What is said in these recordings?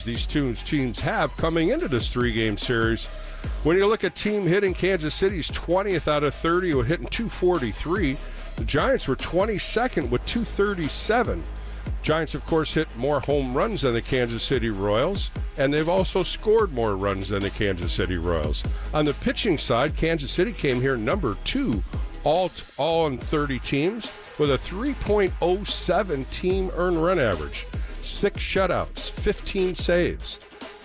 these two teams have coming into this three-game series. When you look at team hitting, Kansas City's 20th out of 30 with hitting 243. The Giants were 22nd with 237. Giants, of course, hit more home runs than the Kansas City Royals, and they've also scored more runs than the Kansas City Royals. On the pitching side, Kansas City came here number 2, all in 30 teams, with a 3.07 team earned run average, 6 shutouts, 15 saves.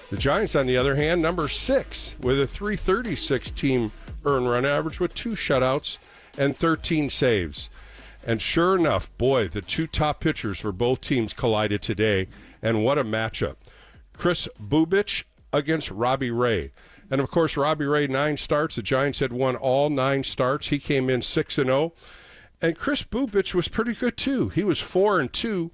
The Giants, on the other hand, number 6, with a 336 team earned run average with 2 shutouts and 13 saves. And sure enough, boy, the two top pitchers for both teams collided today, and what a matchup. Chris Bubic against Robbie Ray. And, of course, Robbie Ray, 9 starts. The Giants had won all 9 starts. He came in 6-0. And Chris Bubic was pretty good, too. He was 4-2.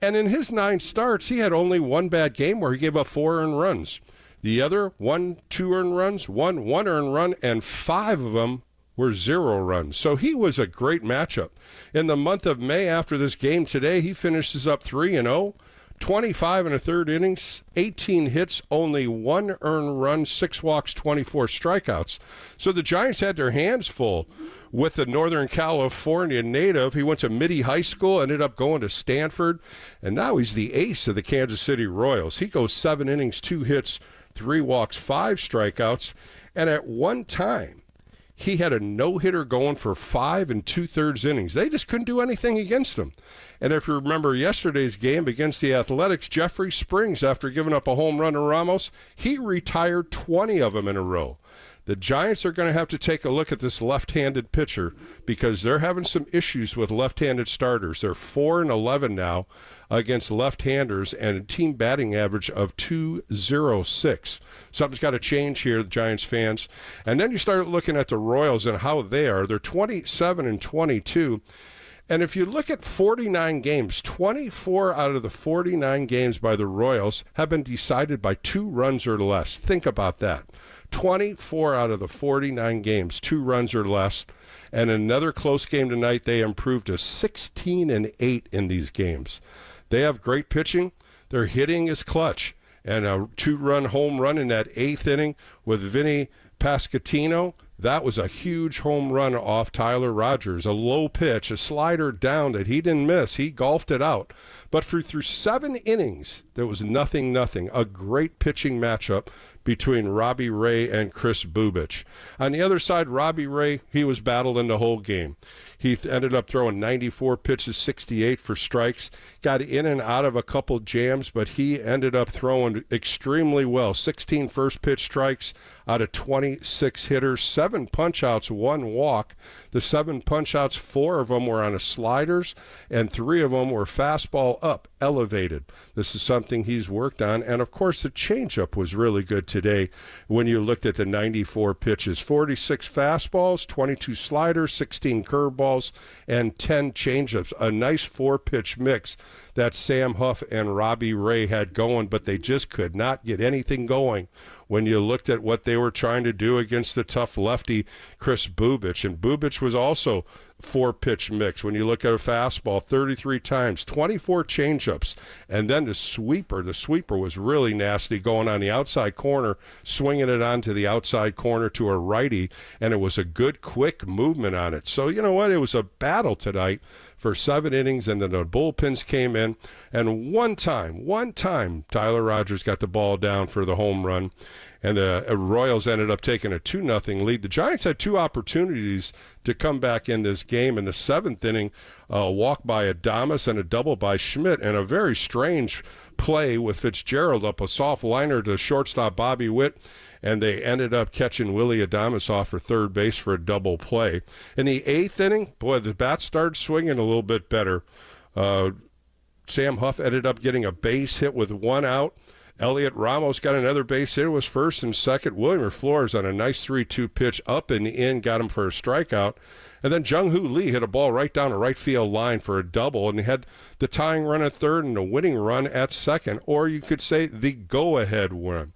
And in his 9 starts, he had only one bad game where he gave up 4 earned runs. The other, 1 2 earned runs, 1 earned run, and 5 of them were 0 runs. So he was a great matchup. In the month of May after this game today, he finishes up 3-0, 25 and a third innings, 18 hits, only 1 earned run, 6 walks, 24 strikeouts. So the Giants had their hands full with the Northern California native. He went to Mitty High School, ended up going to Stanford, and now he's the ace of the Kansas City Royals. He goes 7 innings, 2 hits, 3 walks, 5 strikeouts, and at one time, he had a no-hitter going for 5 2/3 innings. They just couldn't do anything against him. And if you remember yesterday's game against the Athletics, Jeffrey Springs, after giving up a home run to Ramos, he retired 20 of them in a row. The Giants are going to have to take a look at this left-handed pitcher because they're having some issues with left-handed starters. They're 4-11 now against left-handers and a team batting average of .206. Something's got to change here, the Giants fans. And then you start looking at the Royals and how they are. They're 27-22. And if you look at 49 games, 24 out of the 49 games by the Royals have been decided by 2 runs or less. Think about that. 24 out of the 49 games, 2 runs or less. And another close game tonight, they improved to 16-8 in these games. They have great pitching. Their hitting is clutch. And a 2-run home run in that 8th inning with Vinny Pasquantino. That was a huge home run off Tyler Rogers. A low pitch, a slider down that he didn't miss. He golfed it out. But through 7 innings, there was nothing. A great pitching matchup between Robbie Ray and Chris Bubic. On the other side, Robbie Ray, he was battling the whole game. He ended up throwing 94 pitches, 68 for strikes, got in and out of a couple jams, but he ended up throwing extremely well. 16 first pitch strikes out of 26 hitters, 7 punch-outs, 1 walk. The 7 punch-outs, 4 of them were on a sliders, and 3 of them were fastball up, elevated. This is something he's worked on, and of course the changeup was really good today when you looked at the 94 pitches. 46 fastballs, 22 sliders, 16 curveballs, and 10 changeups. A nice 4-pitch mix that Sam Huff and Robbie Ray had going, but they just could not get anything going when you looked at what they were trying to do against the tough lefty Chris Bubic. And Bubic was also 4-pitch mix. When you look at a fastball, 33 times, 24 changeups, and then the sweeper. The sweeper was really nasty, going on the outside corner, swinging it onto the outside corner to a righty, and it was a good, quick movement on it. So, you know what? It was a battle tonight for 7 innings, and then the bullpens came in, and one time, Tyler Rogers got the ball down for the home run, and the Royals ended up taking a 2-0 lead. The Giants had 2 opportunities to come back in this game. In the 7th inning, a walk by Adames and a double by Schmidt, and a very strange play with Fitzgerald up a soft liner to shortstop Bobby Witt, and they ended up catching Willie Adames off for third base for a double play. In the 8th inning, boy, the bat started swinging a little bit better. Sam Huff ended up getting a base hit with 1 out. Elliot Ramos got another base hit. It was first and second. William Flores on a nice 3-2 pitch up and in, got him for a strikeout. And then Jung-Hoo Lee hit a ball right down a right field line for a double, and he had the tying run at third and the winning run at second, or you could say the go-ahead run.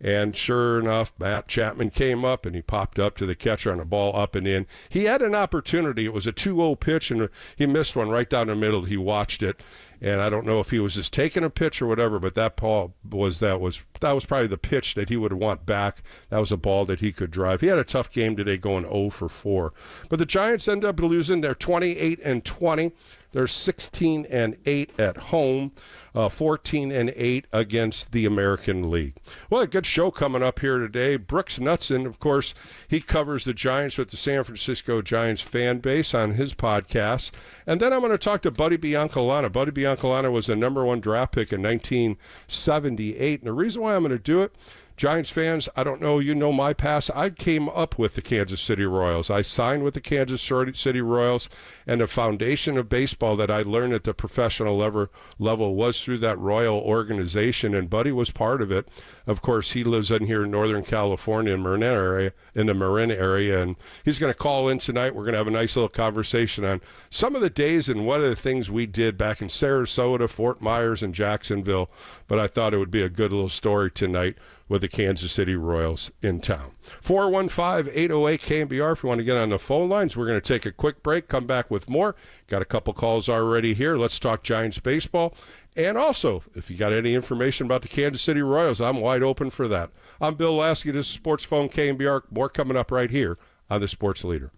And sure enough, Matt Chapman came up, and he popped up to the catcher on a ball up and in. He had an opportunity. It was a 2-0 pitch, and he missed one right down the middle. He watched it, And I don't know if he was just taking a pitch or whatever, but that was probably the pitch that he would want back. That was a ball that he could drive. He had a tough game today, going 0 for 4. But the Giants end up losing. They're 28-20. They're 16-8 at home, 14-8 against the American League. Well, a good show coming up here today. Brooks Knudsen, of course, he covers the Giants with the San Francisco Giants fan base on his podcast. And then I'm going to talk to Buddy Biancalana. Buddy Biancalana was the number 1 draft pick in 1978. And the reason why I'm going to do it, Giants fans, I don't know, you know my past. I came up with the Kansas City Royals. I signed with the Kansas City Royals, and the foundation of baseball that I learned at the professional level was through that Royal organization, and Buddy was part of it. Of course, he lives in here in Northern California, in the Marin area, and he's going to call in tonight. We're going to have a nice little conversation on some of the days and what are the things we did back in Sarasota, Fort Myers, and Jacksonville. But I thought it would be a good little story tonight with the Kansas City Royals in town. 415-808-KNBR if you want to get on the phone lines. We're going to take a quick break, come back with more. Got a couple calls already here. Let's talk Giants baseball. And also, if you got any information about the Kansas City Royals, I'm wide open for that. I'm Bill Lasky. This is Sports Phone KNBR. More coming up right here on the Sports Leader.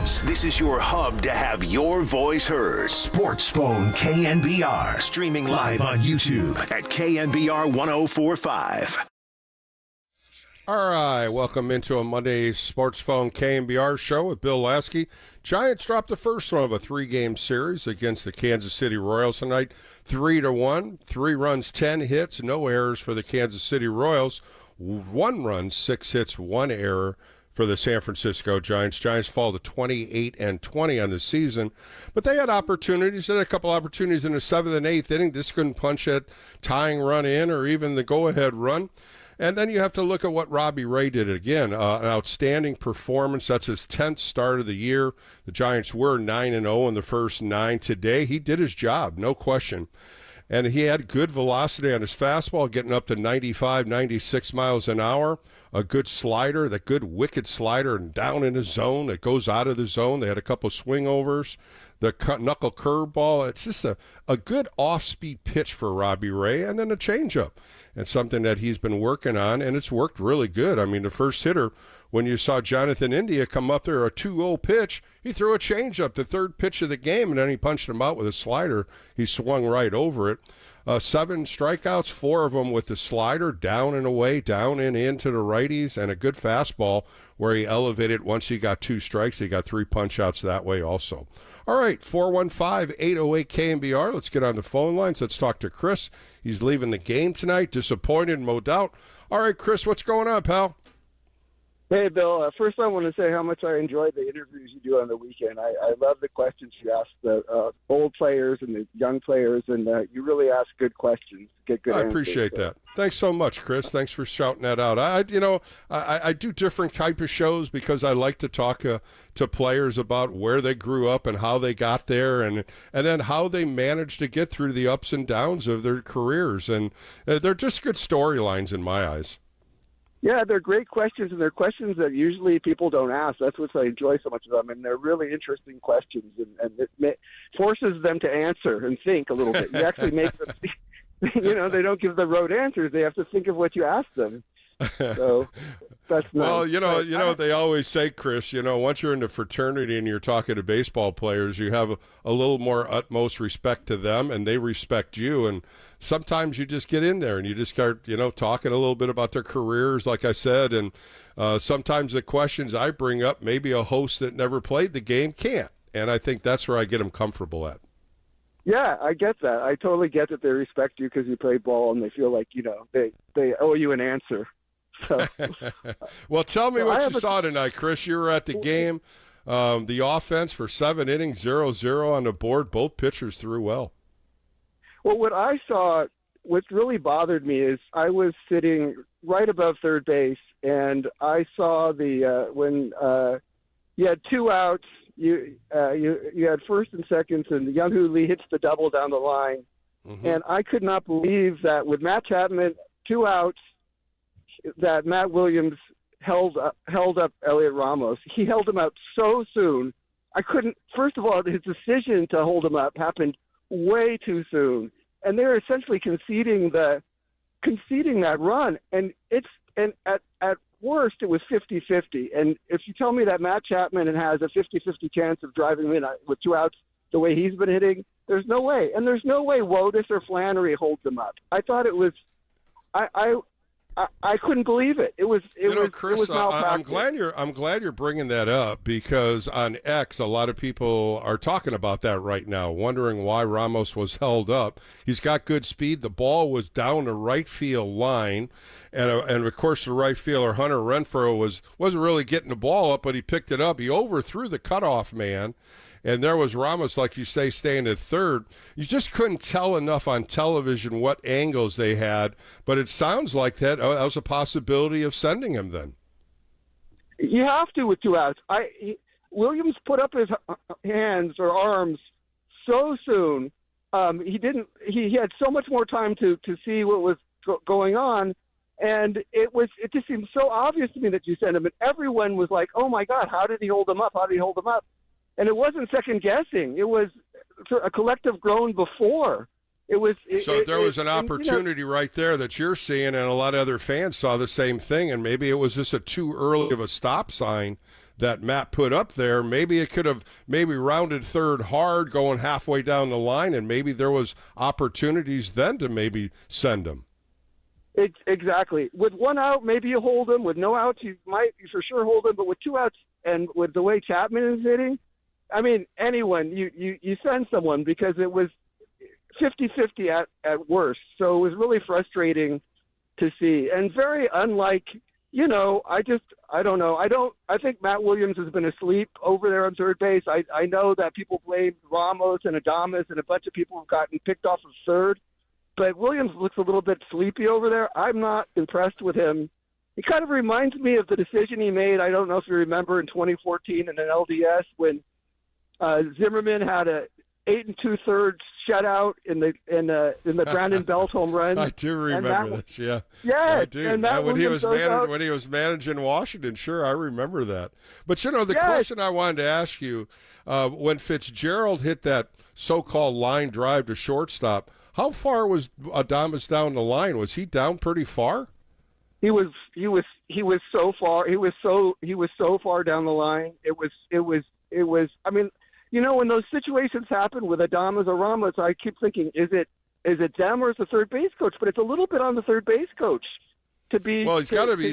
Sports. This is your hub to have your voice heard. Sports Phone KNBR. Streaming live on YouTube at KNBR 1045. All right, welcome into a Monday Sports Phone KNBR show with Bill Lasky. Giants dropped the first one of a three-game series against the Kansas City Royals tonight, 3-1, 3 runs, 10 hits, no errors for the Kansas City Royals, 1 run, 6 hits, 1 error for the San Francisco Giants. Giants fall to 28-20 on the season, but they had opportunities. They had a couple opportunities in the 7th and 8th inning. Just couldn't punch that tying run in or even the go-ahead run. And then you have to look at what Robbie Ray did again. An outstanding performance. That's his 10th start of the year. The Giants were 9-0 in the first 9 today. He did his job, no question. And he had good velocity on his fastball, getting up to 95, 96 miles an hour. A good slider, that good wicked slider, and down in the zone. It goes out of the zone. They had a couple swing overs. The knuckle curveball. It's just a good off-speed pitch for Robbie Ray, and then a changeup. And something that he's been working on, and it's worked really good. I mean, the first hitter, when you saw Jonathan India come up there, a 2-0 pitch, he threw a changeup, the third pitch of the game, and then he punched him out with a slider. He swung right over it. 7 strikeouts, 4 of them with the slider, down and away, down and into the righties, and a good fastball where he elevated. Once he got 2 strikes, he got 3 punch-outs that way also. All right, 415-808-KNBR. Let's get on the phone lines. Let's talk to Chris. He's leaving the game tonight, disappointed, no doubt. All right, Chris, what's going on, pal? Hey, Bill. First, I want to say how much I enjoyed the interviews you do on the weekend. I love the questions you ask the old players and the young players, and you really ask good questions. Get good I answers. appreciate that. Thanks so much, Chris. Thanks for shouting that out. I do different type of shows because I like to talk to players about where they grew up and how they got there, and then how they managed to get through the ups and downs of their careers. And they're just good storylines in my eyes. Yeah, they're great questions, and they're questions that usually people don't ask. That's what I enjoy so much of them, and they're really interesting questions, and it forces them to answer and think a little bit. You actually make them think, they don't give the road answers. They have to think of what you ask them. So that's nice. Well, you know what they always say, Chris, once you're in the fraternity and you're talking to baseball players, you have a little more utmost respect to them, and they respect you. And sometimes you just get in there and you just start, talking a little bit about their careers, like I said. And sometimes the questions I bring up, maybe a host that never played the game can't. And I think that's where I get them comfortable at. Yeah, I get that. I totally get that they respect you because you play ball and they feel like, they owe you an answer. So, well, tell me what you saw tonight, Chris. You were at the game. The offense for 7 innings, 0-0 on the board. Both pitchers threw well. Well, what I saw, what really bothered me is I was sitting right above third base, and I saw when you had 2 outs, you had first and second, and Young-Hoo Lee hits the double down the line. Mm-hmm. And I could not believe that with Matt Chapman, 2 outs, that Matt Williams held up Elliot Ramos. He held him out so soon. First of all, his decision to hold him up happened way too soon. And they're essentially conceding that run. And at worst, it was 50-50. And if you tell me that Matt Chapman has a 50-50 chance of driving him in with 2 outs the way he's been hitting, there's no way. And there's no way Wotus or Flannery holds him up. I thought it was I couldn't believe it. It was Chris, it was I'm glad you're bringing that up, because on X a lot of people are talking about that right now, wondering why Ramos was held up. He's got good speed. The ball was down the right field line, and of course the right fielder Hunter Renfroe wasn't really getting the ball up, but he picked it up. He overthrew the cutoff man. And there was Ramos, like you say, staying at third. You just couldn't tell enough on television what angles they had, but it sounds like that was a possibility of sending him then. You have to with 2 outs. Williams put up his hands or arms so soon. He had so much more time to see what was going on, and it just seemed so obvious to me that you sent him. And everyone was like, "Oh my God, how did he hold him up? How did he hold him up?" And it wasn't second guessing. It was a collective groan before. There was an opportunity right there that you're seeing, and a lot of other fans saw the same thing. And maybe it was just too early of a stop sign that Matt put up there, maybe it could have maybe rounded third hard going halfway down the line, and maybe there was opportunities then to maybe send him. Exactly. With one out, maybe you hold him. With no outs, you for sure hold him. But with two outs and with the way Chapman is hitting, I mean, anyone, you send someone, because it was 50-50 at worst. So it was really frustrating to see, and very unlike, I don't know. I think Matt Williams has been asleep over there on third base. I know that people blame Ramos and Adames, and a bunch of people have gotten picked off of third. But Williams looks a little bit sleepy over there. I'm not impressed with him. He kind of reminds me of the decision he made, I don't know if you remember, in 2014 in an LDS when Zimmerman had a 8 2/3 shutout in the Brandon Belt home run. I do remember this. Yeah, I do. And Matt when Williams he was managing Washington, sure, I remember that. But the question I wanted to ask you, when Fitzgerald hit that so-called line drive to shortstop, how far was Adames down the line? Was he down pretty far? He was so far. He was so far down the line. It was. I mean, when those situations happen with Adames or Ramos, I keep thinking, is it them or is the third base coach? But it's a little bit on the third base coach to be. Well, he's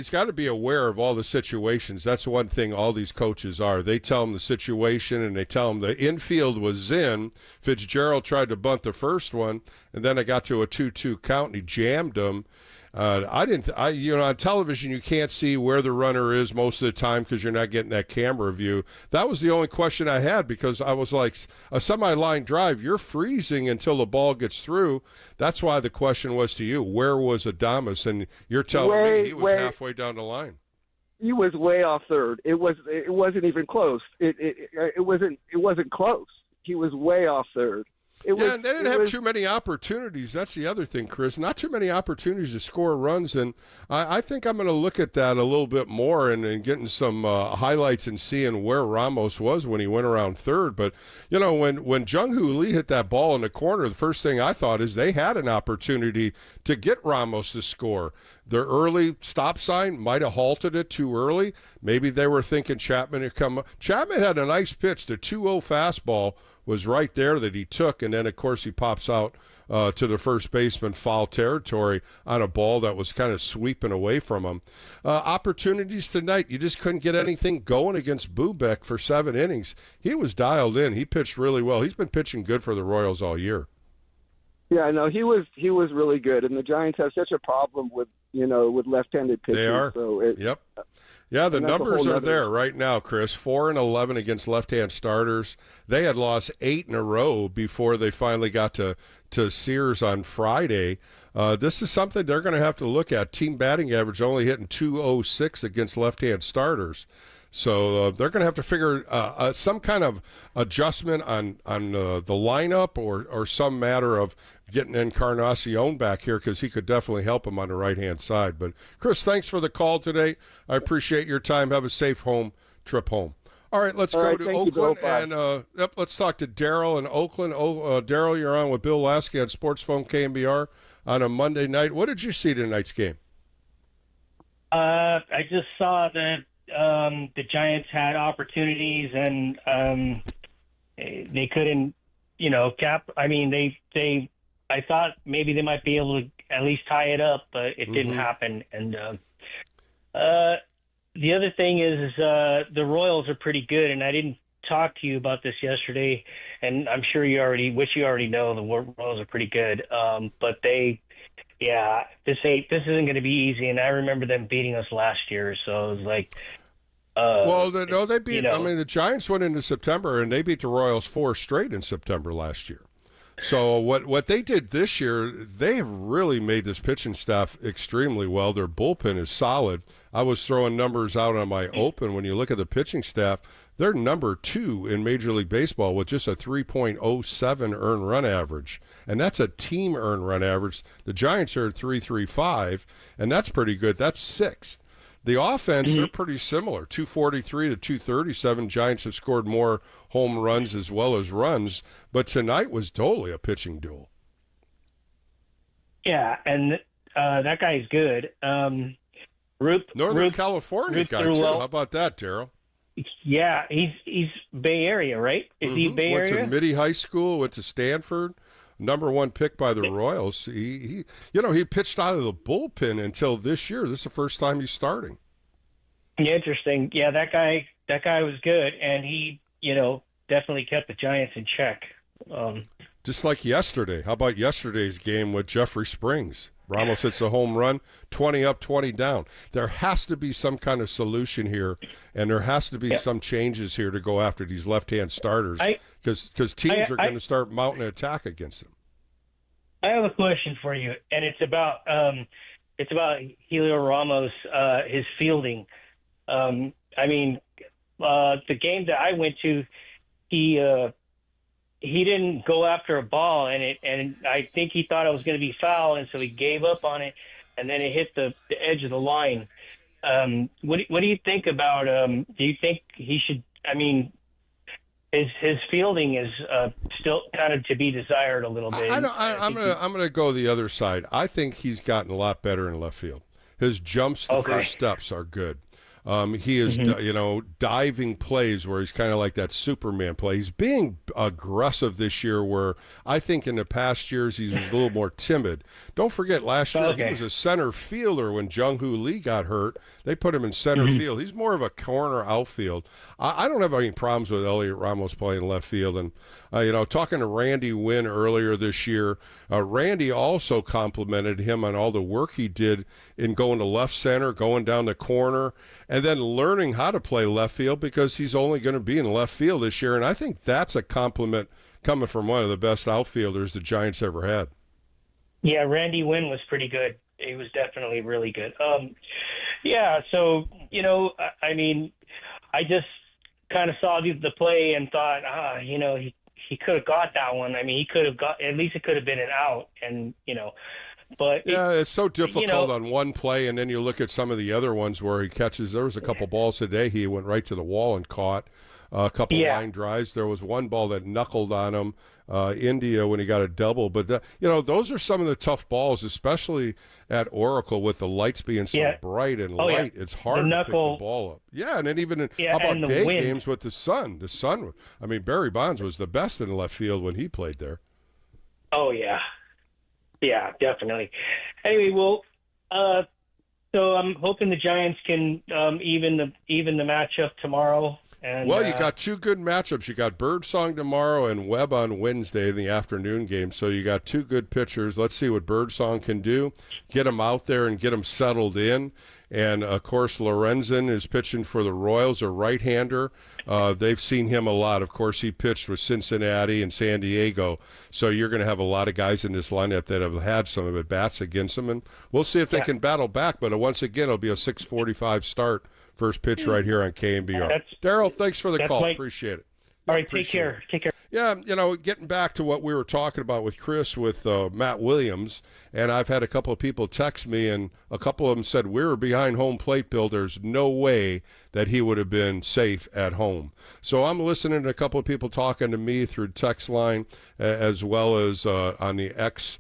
got to be aware of all the situations. That's one thing all these coaches are. They tell him the situation, and they tell him the infield was in. Fitzgerald tried to bunt the first one, and then it got to a 2-2 count, and he jammed him. On television, you can't see where the runner is most of the time because you're not getting that camera view. That was the only question I had, because I was like, a semi-line drive, you're freezing until the ball gets through. That's why the question was to you, where was Adames? And you're telling me he was halfway down the line. He was way off third. It wasn't even close. It wasn't close. He was way off third. And they didn't have too many opportunities. That's the other thing, Chris. Not too many opportunities to score runs, and I think I'm going to look at that a little bit more and getting some highlights and seeing where Ramos was when he went around third. But, when Jung-Hoo Lee hit that ball in the corner, the first thing I thought is they had an opportunity to get Ramos to score. Their early stop sign might have halted it too early. Maybe they were thinking Chapman had come. Chapman had a nice pitch. The 2-0 fastball was right there that he took, and then, of course, he pops out to the first baseman, foul territory, on a ball that was kind of sweeping away from him. Opportunities tonight, you just couldn't get anything going against Bubeck for 7 innings. He was dialed in. He pitched really well. He's been pitching good for the Royals all year. Yeah, no, he was really good, and the Giants have such a problem with left-handed pitchers. They are. Yep. Yeah, the numbers are there right now, Chris. 4-11 against left-hand starters. They had lost 8 in a row before they finally got to Sears on Friday. This is something they're going to have to look at. Team batting average only hitting .206 against left-hand starters. So they're going to have to figure some kind of adjustment on the lineup or some matter of getting Encarnacion back here, because he could definitely help him on the right-hand side. But, Chris, thanks for the call today. I appreciate your time. Have a safe trip home. All right, let's go to Oakland, and let's talk to Daryl in Oakland. Daryl, you're on with Bill Lasky on Sports Phone KNBR on a Monday night. What did you see tonight's game? I just saw that the Giants had opportunities, and they couldn't, cap. I mean, I thought maybe they might be able to at least tie it up, but it didn't happen. And the other thing is the Royals are pretty good, and I didn't talk to you about this yesterday, and I'm sure you already know the Royals are pretty good. But this isn't going to be easy, and I remember them beating us last year, so it was like. They beat. I mean, the Giants went into September and they beat the Royals 4 straight in September last year. So what they did this year, they have really made this pitching staff extremely well. Their bullpen is solid. I was throwing numbers out on my open. When you look at the pitching staff, they're number 2 in Major League Baseball with just a 3.07 earned run average. And that's a team earned run average. The Giants are at 3.35, and that's pretty good. That's 6th. The offense, they're pretty similar, 243 to 237. Giants have scored more home runs as well as runs, but tonight was totally a pitching duel. Yeah, and that guy's good. Northern California guy, too. How about that, Daryl? Yeah, he's Bay Area, right? Is he Bay Went Area? to Mitty High School, went to Stanford, number 1 pick by the Royals. He pitched out of the bullpen until this year. This is the first time he's starting. Yeah, interesting. Yeah, that guy was good, and he, definitely kept the Giants in check. Just like yesterday. How about yesterday's game with Jeffrey Springs? Ramos hits a home run, 20 up, 20 down. There has to be some kind of solution here, and there has to be some changes here to go after these left-hand starters because teams are going to start mounting an attack against them. I have a question for you, and it's about Helio Ramos, his fielding. The game that I went to, he didn't go after a ball, and I think he thought it was going to be foul, and so he gave up on it, and then it hit the edge of the line. What do you think about? Do you think he should? His fielding is still kind of to be desired a little bit. I'm gonna go the other side. I think he's gotten a lot better in left field. His jumps, the first steps are good. He is, diving plays where he's kind of like that Superman play. He's being aggressive this year where I think in the past years he's a little more timid. Don't forget last year he was a center fielder when Jung-Hoo Lee got hurt. They put him in center field. He's more of a corner outfield. I don't have any problems with Elliot Ramos playing left field. And, talking to Randy Wynn earlier this year, Randy also complimented him on all the work he did in going to left center, going down the corner, and then learning how to play left field because he's only going to be in left field this year. And I think that's a compliment coming from one of the best outfielders the Giants ever had. Yeah, Randy Wynn was pretty good. He was definitely really good. I just kind of saw the play and thought, he could have got that one. He could have got, at least it could have been an out, and, but it's so difficult on one play, and then you look at some of the other ones where he catches. There was a couple balls today he went right to the wall and caught a couple line drives. There was one ball that knuckled on him, India, when he got a double. But those are some of the tough balls, especially at Oracle with the lights being so bright and light. It's hard to pick the ball up. Yeah, and then even how about day games with the sun? The sun. Barry Bonds was the best in left field when he played there. Oh yeah. Yeah, definitely. Anyway, so I'm hoping the Giants can even the matchup tomorrow. And, you got 2 good matchups. You got Birdsong tomorrow and Webb on Wednesday in the afternoon game. So you got 2 good pitchers. Let's see what Birdsong can do. Get them out there and get them settled in. And, of course, Lorenzen is pitching for the Royals, a right-hander. They've seen him a lot. Of course, he pitched with Cincinnati and San Diego. So you're going to have a lot of guys in this lineup that have had some at-bats against them. And we'll see if they can battle back. But once again, it'll be a 6:45 start. First pitch right here on KNBR. Daryl, thanks for the call. Appreciate it. All right, take care. Take care. Yeah, getting back to what we were talking about with Chris with Matt Williams, and I've had a couple of people text me, and a couple of them said, we were behind home plate, Bill. There's no way that he would have been safe at home. So I'm listening to a couple of people talking to me through text line as well as on the X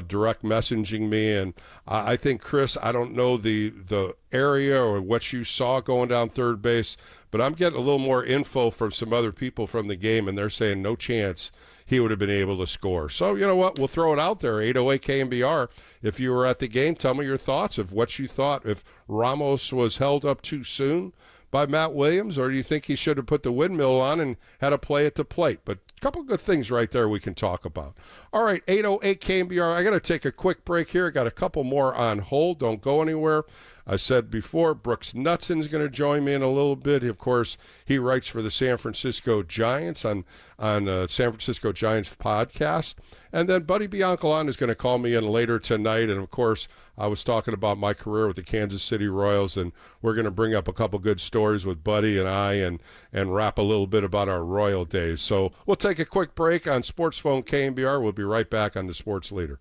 direct messaging me, and I think, Chris, I don't know the area or what you saw going down third base, but I'm getting a little more info from some other people from the game, and they're saying no chance he would have been able to score. So you know what? We'll throw it out there, 808 KNBR. If you were at the game, tell me your thoughts of what you thought, if Ramos was held up too soon by Matt Williams, or do you think he should have put the windmill on and had a play at the plate? But a couple good things right there we can talk about. All right, 808 KNBR. I got to take a quick break here. I got a couple more on hold. Don't go anywhere. I said before, Brooks Knutson's going to join me in a little bit. Of course, he writes for the San Francisco Giants on San Francisco Giants podcast. And then Buddy Biancalon is going to call me in later tonight. And, of course, I was talking about my career with the Kansas City Royals, and we're going to bring up a couple good stories with Buddy and I and rap a little bit about our Royal days. So we'll take a quick break on Sports Phone KNBR. We'll be right back on the Sports Leader.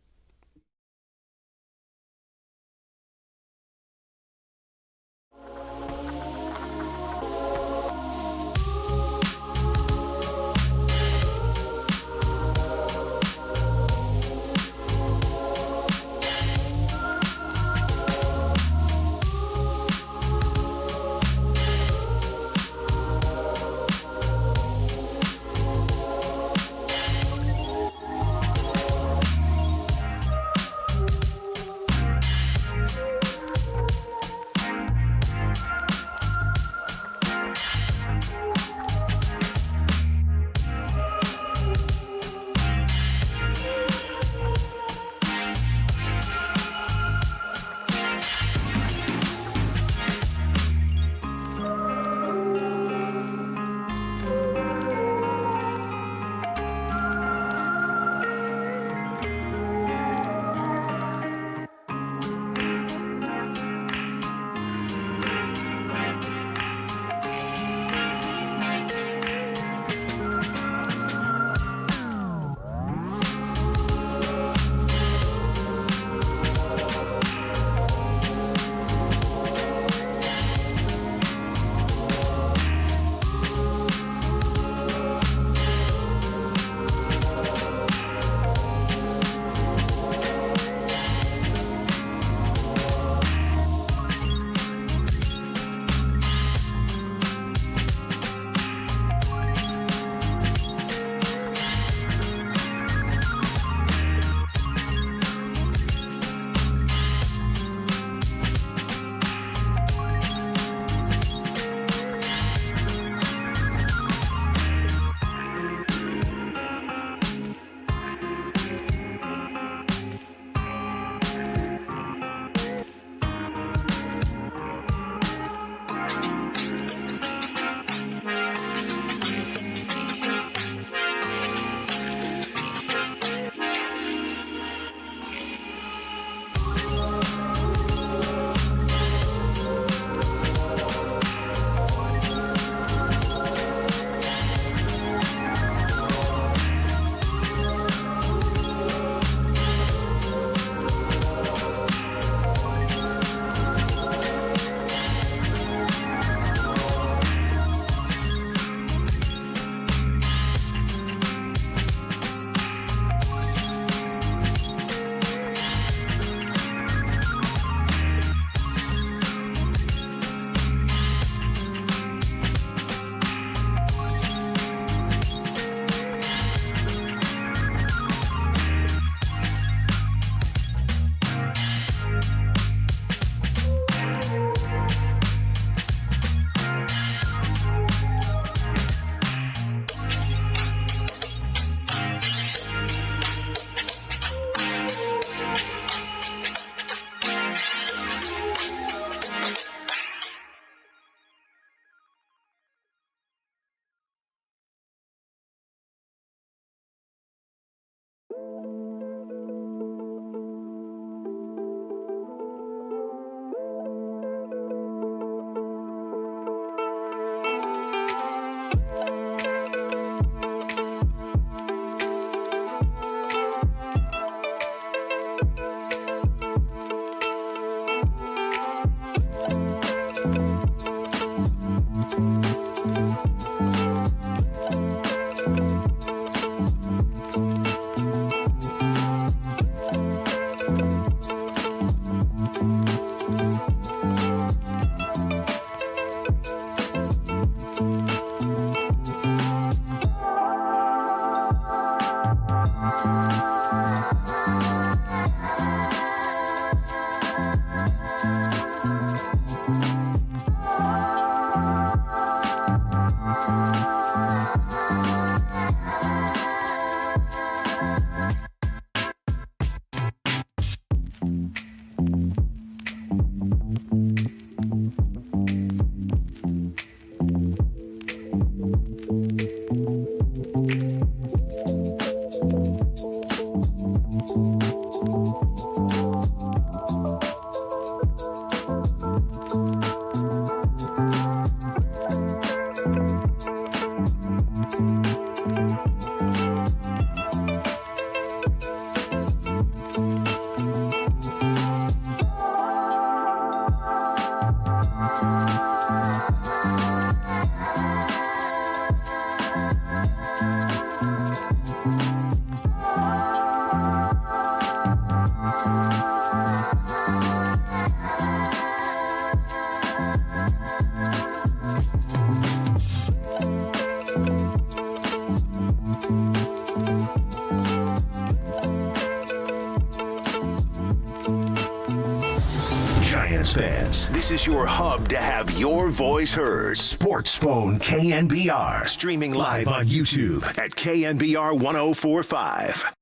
Giants fans, this is your hub to have your voice heard. Sports Phone KNBR. Streaming live on YouTube at KNBR 1045.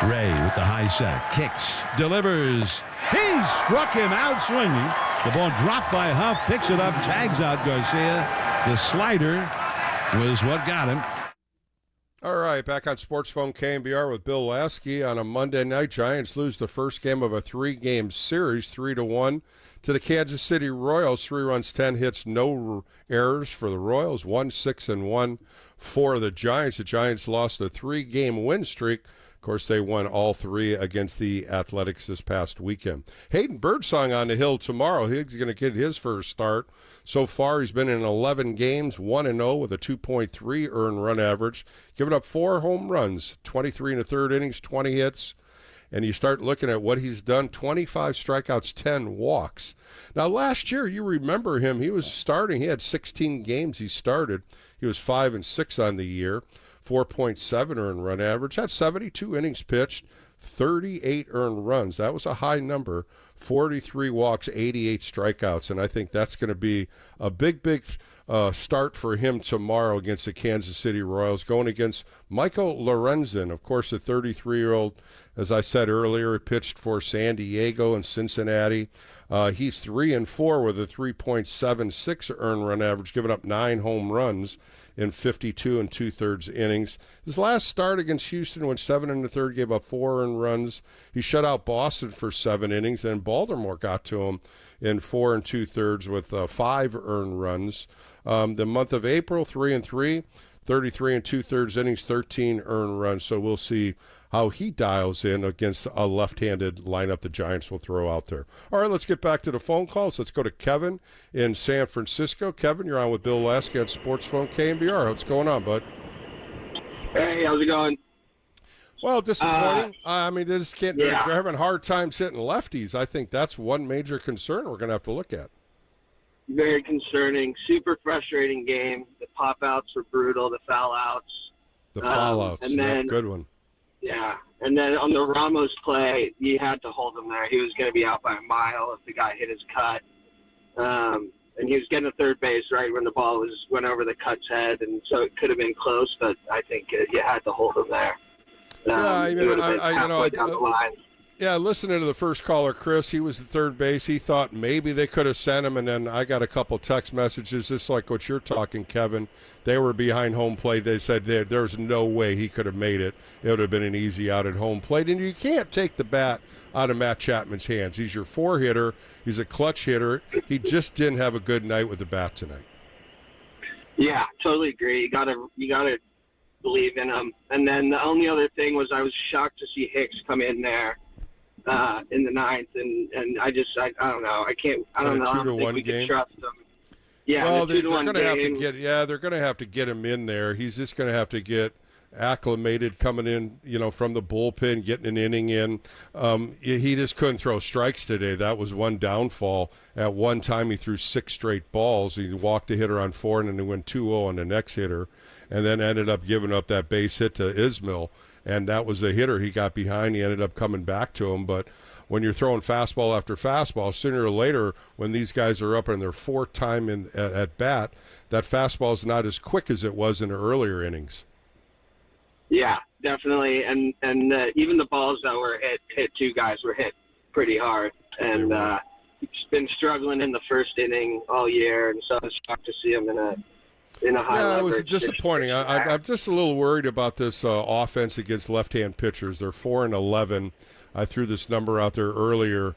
Ray with the high set, kicks, delivers. He struck him out swinging. The ball dropped by Huff, picks it up, tags out Garcia. The slider was what got him. All right, back on Sports Phone KNBR with Bill Lasky. On a Monday night, Giants lose the first game of a 3-game series, 3-1 to the Kansas City Royals. 3 runs, 10 hits, no errors for the Royals. 1-6-1 for the Giants. The Giants lost a 3-game win streak. Of course, they won all 3 against the Athletics this past weekend. Hayden Birdsong on the hill tomorrow. He's going to get his first start. So far, he's been in 11 games, 1-0 with a 2.3 earned run average, giving up 4 home runs, 23 in the third innings, 20 hits. And you start looking at what he's done, 25 strikeouts, 10 walks. Now, last year, you remember him. He was starting. He had 16 games he started. He was 5-6 on the year, 4.7 earned run average, had 72 innings pitched, 38 earned runs. That was a high number. 43 walks, 88 strikeouts, and I think that's going to be a big start for him tomorrow against the Kansas City Royals, going against Michael Lorenzen, of course, the 33-year-old. As I said earlier, he pitched for San Diego and Cincinnati. He's 3-4 with a 3.76 earned run average, giving up 9 home runs in 52 2/3 innings. His last start against Houston went 7 1/3, gave up 4 earned runs. He shut out Boston for 7 innings. Then Baltimore got to him in 4 2/3 with 5 earned runs. The month of April, 3-3, 33 2/3 innings, 13 earned runs. So we'll see how he dials in against a left-handed lineup the Giants will throw out there. All right, let's get back to the phone calls. Let's go to Kevin in San Francisco. Kevin, you're on with Bill Lasky on Sports Phone KNBR. What's going on, bud? Hey, how's it going? Well, disappointing. I mean, they're having hard times hitting lefties. I think that's one major concern we're going to have to look at. Very concerning. Super frustrating game. The pop-outs were brutal, the foul-outs. The foul-outs, and then, good one. Yeah, and then on the Ramos play, you had to hold him there. He was going to be out by a mile if the guy hit his cut. And he was getting to third base right when the ball went over the cut's head, and so it could have been close, but I think you had to hold him there. Listening to the first caller, Chris, he was at third base. He thought maybe they could have sent him, and then I got a couple text messages, just like what you're talking, Kevin. They were behind home plate. They said there's no way he could have made it. It would have been an easy out at home plate, and you can't take the bat out of Matt Chapman's hands. He's your 4-hitter. He's a clutch hitter. He just didn't have a good night with the bat tonight. Yeah, totally agree. You gotta believe in him. And then the only other thing was I was shocked to see Hicks come in there in the ninth, and I don't know. I don't think we can trust him. Yeah, well, they're going to have to they're going to have to get him in there. He's just going to have to get acclimated coming in, from the bullpen, getting an inning in. He just couldn't throw strikes today. That was one downfall. At one time, he threw 6 straight balls. He walked a hitter on 4, and then he went 2-0 on the next hitter, and then ended up giving up that base hit to Ismail. And that was the hitter he got behind. He ended up coming back to him. But when you're throwing fastball after fastball, sooner or later, when these guys are up in their 4th time at bat, that fastball is not as quick as it was in the earlier innings. Yeah, definitely. And even the balls that were hit 2 guys were hit pretty hard. And he's been struggling in the first inning all year. And so I was shocked to see him in in a high Yeah, it leverage. was disappointing. I'm just a little worried about this offense against left-hand pitchers. They're 4-11. I threw this number out there earlier.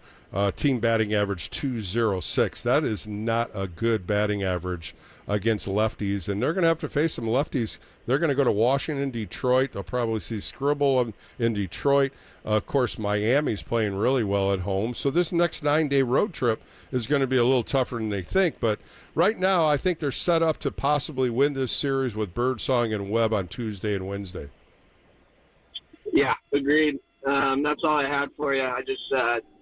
Team batting average 206. That is not a good batting average against lefties, and they're going to have to face some lefties. They're going to go to Washington, Detroit. They'll probably see Scribble in Detroit. Of course, Miami's playing really well at home. So this next 9-day road trip is going to be a little tougher than they think. But right now, I think they're set up to possibly win this series with Birdsong and Webb on Tuesday and Wednesday. Yeah, agreed. That's all I had for you. I just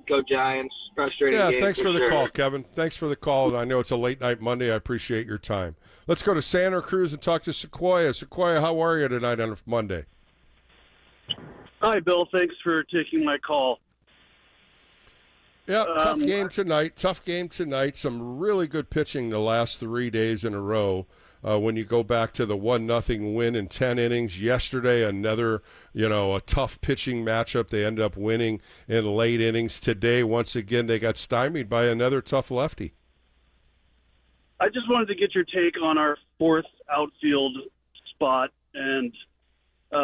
go Giants. Frustrating game. Yeah, thanks for the sure. call, Kevin. Thanks for the call, and I know it's a late night Monday. I appreciate your time. Let's go to Santa Cruz and talk to Sequoia. Sequoia, how are you tonight on a Monday? Hi, Bill. Thanks for taking my call. Yeah, tough game tonight. Tough game tonight. Some really good pitching the last 3 days in a row. When you go back to the 1-0 win in 10 innings yesterday, another, a tough pitching matchup. They ended up winning in late innings. Today, once again, they got stymied by another tough lefty. I just wanted to get your take on our fourth outfield spot and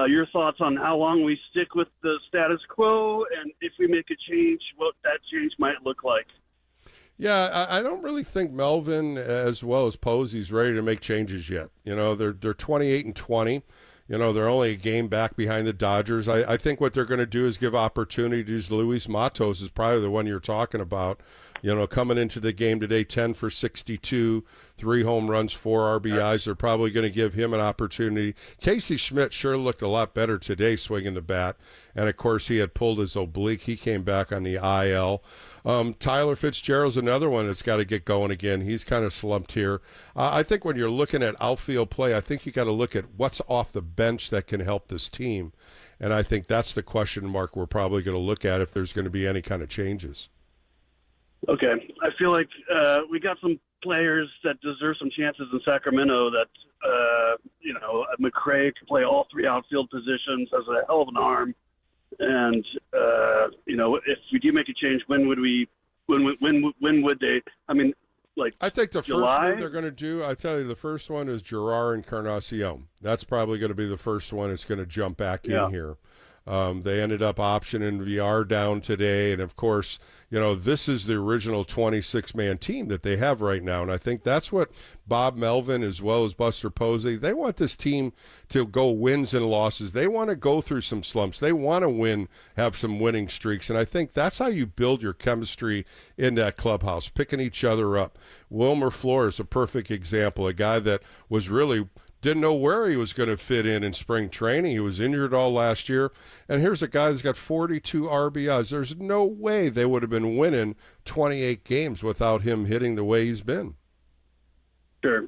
your thoughts on how long we stick with the status quo and if we make a change, what that change might look like. Yeah, I don't really think Melvin as well as Posey's ready to make changes yet. They're 28-20. They're only a game back behind the Dodgers. I think what they're going to do is give opportunities. Luis Matos is probably the one you're talking about. Coming into the game today, 10 for 62, 3 home runs, 4 RBIs. They're probably going to give him an opportunity. Casey Schmidt sure looked a lot better today swinging the bat. And, of course, he had pulled his oblique. He came back on the IL. Tyler Fitzgerald's another one that's got to get going again. He's kind of slumped here. I think when you're looking at outfield play, I think you got to look at what's off the bench that can help this team. And I think that's the question mark we're probably going to look at if there's going to be any kind of changes. Okay. I feel like we got some players that deserve some chances in Sacramento that, McRae can play all 3 outfield positions, has a hell of an arm. And, if we do make a change, when would they? I think the July? first move they're going to do, I tell you, the first one is Gerard Encarnacion. That's probably going to be the first one that's going to jump back in here. They ended up optioning VR down today. And, of course, this is the original 26-man team that they have right now. And I think that's what Bob Melvin as well as Buster Posey, they want this team to go wins and losses. They want to go through some slumps. They want to win, have some winning streaks. And I think that's how you build your chemistry in that clubhouse, picking each other up. Wilmer Flores is a perfect example, a guy that was really – didn't know where he was going to fit in spring training. He was injured all last year. And here's a guy that's got 42 RBIs. There's no way they would have been winning 28 games without him hitting the way he's been. Sure.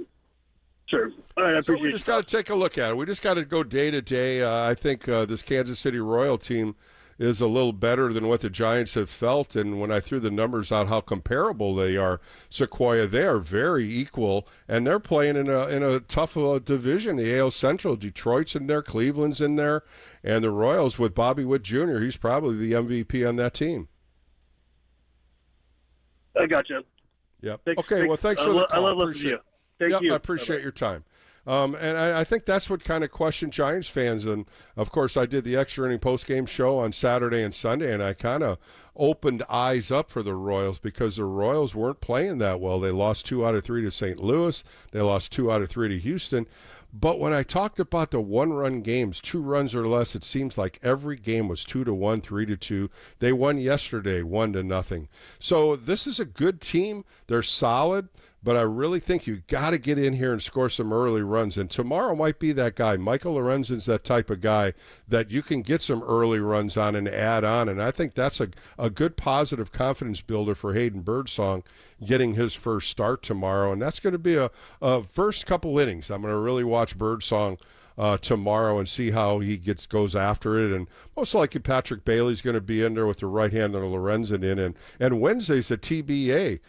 All right, I appreciate we just got to take a look at it. We just got to go day to day. I think this Kansas City Royal team is a little better than what the Giants have felt. And when I threw the numbers out, how comparable they are, Sequoia, they are very equal. And they're playing in a tough division, the AL Central. Detroit's in there, Cleveland's in there. And the Royals with Bobby Witt Jr., he's probably the MVP on that team. I got you. Yep. Thanks for the call. I love listening to you. Thank you. I appreciate your time. And I think that's what kind of questioned Giants fans. And, of course, I did the extra inning postgame show on Saturday and Sunday, and I kind of opened eyes up for the Royals because the Royals weren't playing that well. They lost 2 out of 3 to St. Louis. They lost 2 out of 3 to Houston. But when I talked about the 1-run games, 2 runs or less, it seems like every game was 2-1, 3-2. They won yesterday 1-0. So this is a good team. They're solid. But I really think you got to get in here and score some early runs. And tomorrow might be that guy. Michael Lorenzen's that type of guy that you can get some early runs on and add on. And I think that's a good positive confidence builder for Hayden Birdsong getting his first start tomorrow. And that's going to be a first couple innings. I'm going to really watch Birdsong tomorrow and see how he goes after it. And most likely Patrick Bailey's going to be in there with the right-hander Lorenzen in. And Wednesday's a TBA.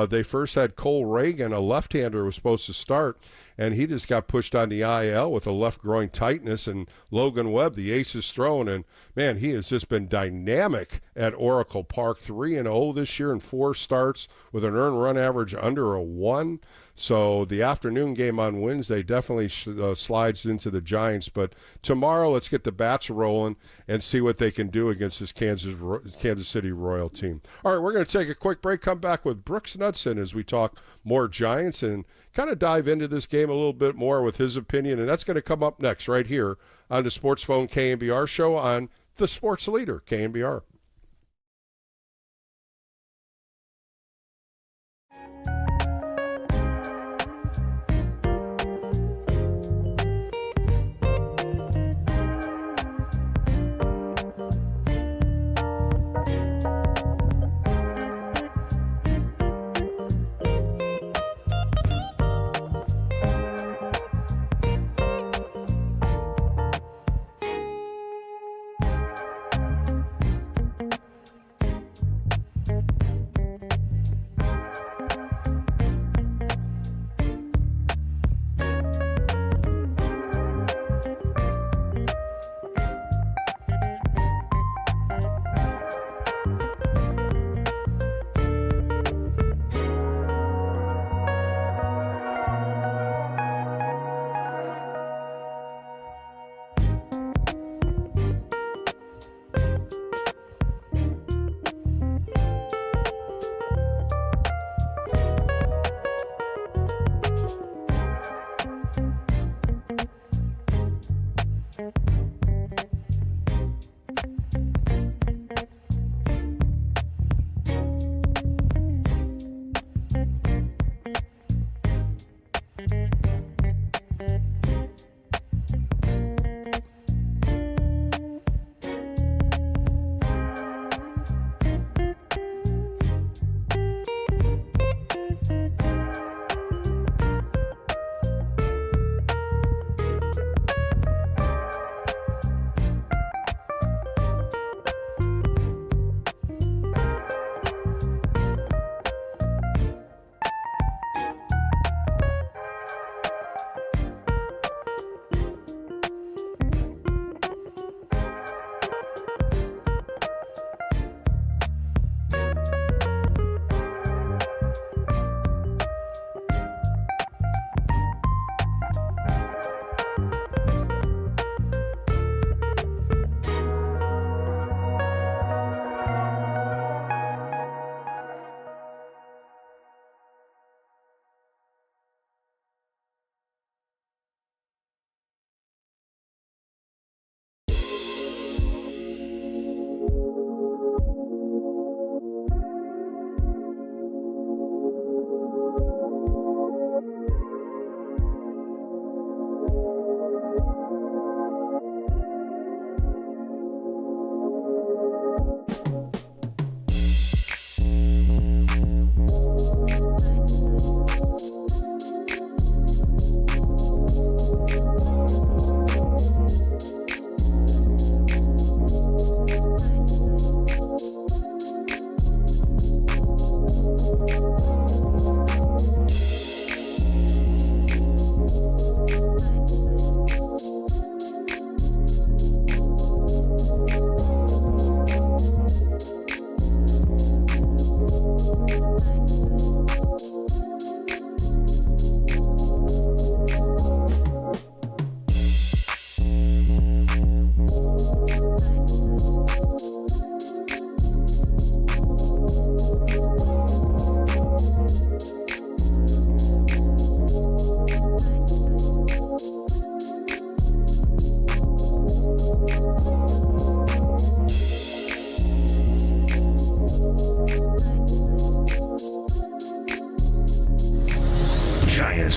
They first had Cole Reagan, a left-hander, was supposed to start, and he just got pushed on the IL with a left groin tightness. And Logan Webb, the ace, is thrown. And, man, he has just been dynamic at Oracle Park. 3-0 this year in 4 starts with an earned run average under a 1. So the afternoon game on Wednesday definitely slides into the Giants. But tomorrow, let's get the bats rolling and see what they can do against this Kansas City Royal team. All right, we're going to take a quick break, come back with Brooks Knudsen as we talk more Giants and kind of dive into this game a little bit more with his opinion. And that's going to come up next right here on the Sports Phone KNBR show on the Sports Leader, KNBR.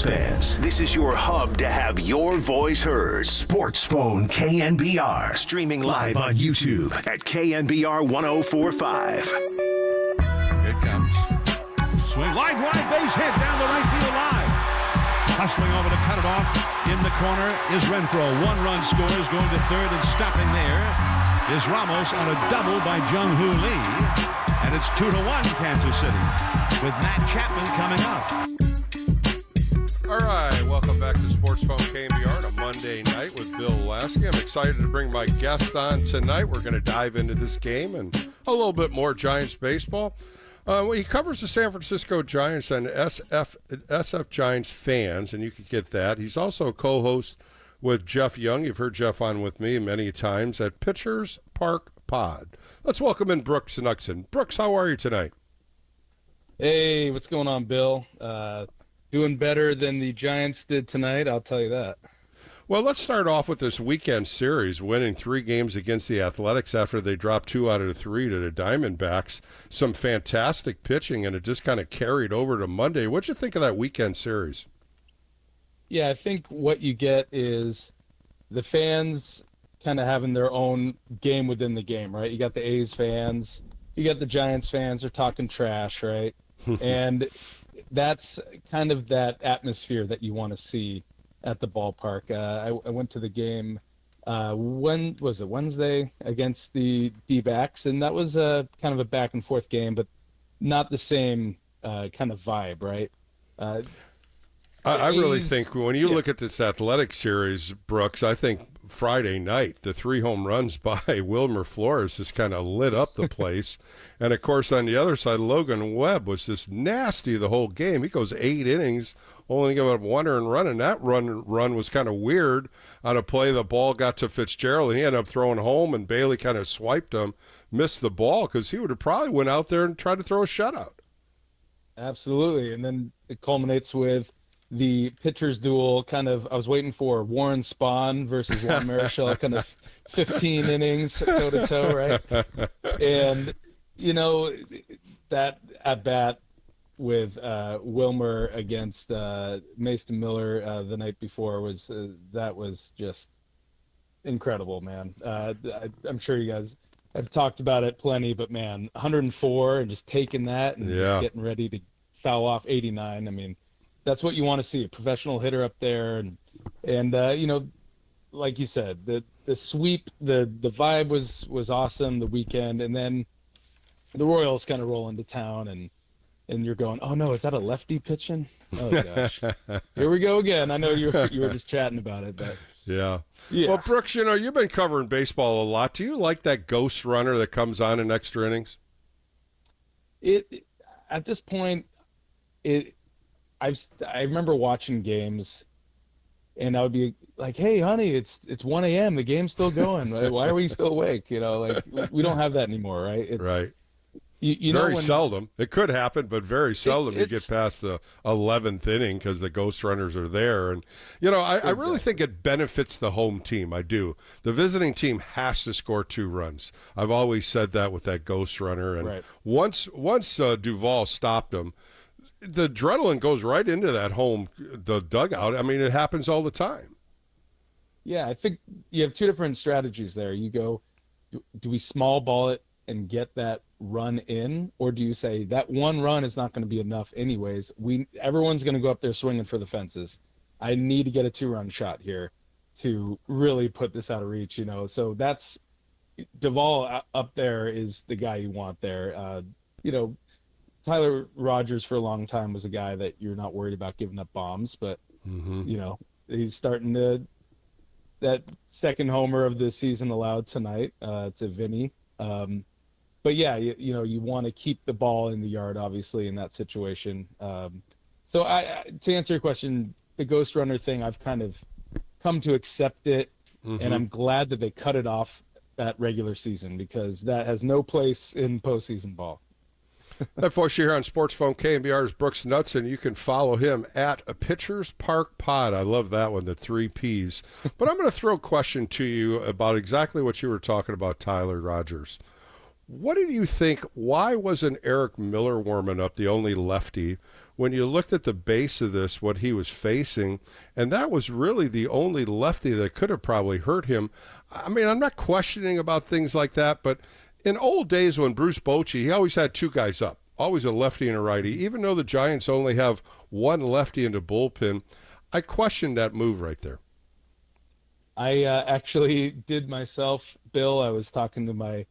fans, this is your hub to have your voice heard. Sports Phone KNBR. Streaming live on YouTube at KNBR 1045. Here it comes. Swing. Line drive, base hit down the right field line. Hustling over to cut it off. In the corner is Renfroe. One-run scores, going to third and stopping there is Ramos on a double by Jung-Hoo Lee. And it's 2-1 Kansas City with Matt Chapman coming up. All right, welcome back to Sports Phone KNBR on a Monday night with Bill Lasky. I'm excited to bring my guest on tonight. We're going to dive into this game and a little bit more Giants baseball. Well, he covers the San Francisco Giants and SF Giants fans, and you can get that. He's also a co-host with Jeff Young. You've heard Jeff on with me many times at Pitchers Park Pod. Let's welcome in Brooks Knuckson. Brooks, how are you tonight? Hey, what's going on, Bill? Doing better than the Giants did tonight, I'll tell you that. Well, let's start off with this weekend series, winning 3 games against the Athletics after they dropped 2 out of the 3 to the Diamondbacks. Some fantastic pitching, and it just kind of carried over to Monday. What'd you think of that weekend series? Yeah, I think what you get is the fans kind of having their own game within the game, right? You got the A's fans, you got the Giants fans, they're talking trash, right? And that's kind of that atmosphere that you want to see at the ballpark. I went to the game, when was it, Wednesday, against the D-backs, and that was kind of a back and forth game, but not the same kind of vibe, right? I really think when you look at this Athletic series, Brooks, I think Friday night, the 3 home runs by Wilmer Flores just kind of lit up the place. And, of course, on the other side, Logan Webb was just nasty the whole game. He goes 8 innings, only gave up 1 earned run, and that run was kind of weird on a play. The ball got to Fitzgerald, and he ended up throwing home, and Bailey kind of swiped him, missed the ball, because he would have probably went out there and tried to throw a shutout. Absolutely, and then it culminates with the pitchers duel. Kind of, I was waiting for Warren Spahn versus Juan Marichal, kind of 15 innings toe to toe, right? And that at bat with Wilmer against Mason Miller the night before was that was just incredible, man. I'm sure you guys have talked about it plenty, but man, 104 and just taking that and just getting ready to foul off 89. I mean, that's what you want to see, a professional hitter up there. And like you said, the sweep, the vibe was awesome the weekend. And then the Royals kind of roll into town and you're going, oh no, is that a lefty pitching? Oh gosh, here we go again. I know you were just chatting about it, but yeah. Well, Brooks, you've been covering baseball a lot. Do you like that ghost runner that comes on in extra innings? At this point, I remember watching games, and I would be like, "Hey, honey, it's 1 a.m. The game's still going. Why are we still awake?" Like we don't have that anymore, right? Right. You very seldom. It could happen, but very seldom you get past the 11th inning because the ghost runners are there. And, I really think it benefits the home team. I do. The visiting team has to score 2 runs. I've always said that with that ghost runner. And once Duvall stopped him, the adrenaline goes right into the dugout. I mean, it happens all the time. Yeah, I think you have 2 different strategies there. You go, do we small ball it and get that run in, or do you say that 1 run is not going to be enough anyways? Everyone's going to go up there swinging for the fences. I need to get a 2-run shot here to really put this out of reach, So that's Duvall up there is the guy you want there. Tyler Rogers for a long time was a guy that you're not worried about giving up bombs, but he's starting to, that second homer of the season allowed tonight to Vinny. But yeah, you want to keep the ball in the yard, obviously, in that situation. So to answer your question, the ghost runner thing, I've kind of come to accept it, and I'm glad that they cut it off that regular season because that has no place in postseason ball. That voice you hear on Sports Phone KNBR's Brooks Knuckson. You can follow him at a Pitchers Park Pod. I love that one, the 3 Ps. But I'm going to throw a question to you about exactly what you were talking about, Tyler Rogers. What did you think? Why wasn't Eric Miller warming up, the only lefty, when you looked at the base of this, what he was facing? And that was really the only lefty that could have probably hurt him. I mean, I'm not questioning about things like that, but in old days when Bruce Bochy, he always had 2 guys up, always a lefty and a righty. Even though the Giants only have 1 lefty in the bullpen, I questioned that move right there. I actually did myself, Bill. I was talking to my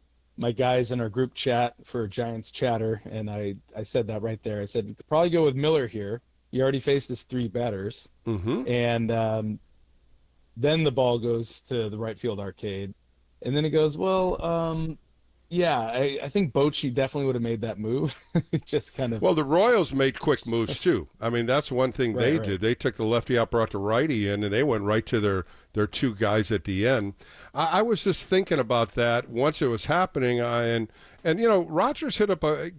guys in our group chat for Giants Chatter, and I said that right there. I said, you could probably go with Miller here. He already faced his 3 batters. And then the ball goes to the right field arcade. And then he goes, well, Yeah, I think Bochy definitely would have made that move. Just kind of. Well, the Royals made quick moves too. I mean, that's one thing they Right. did. They took the lefty out, brought the righty in, and they went right to their two guys at the end. I was just thinking about that once it was happening, and Rogers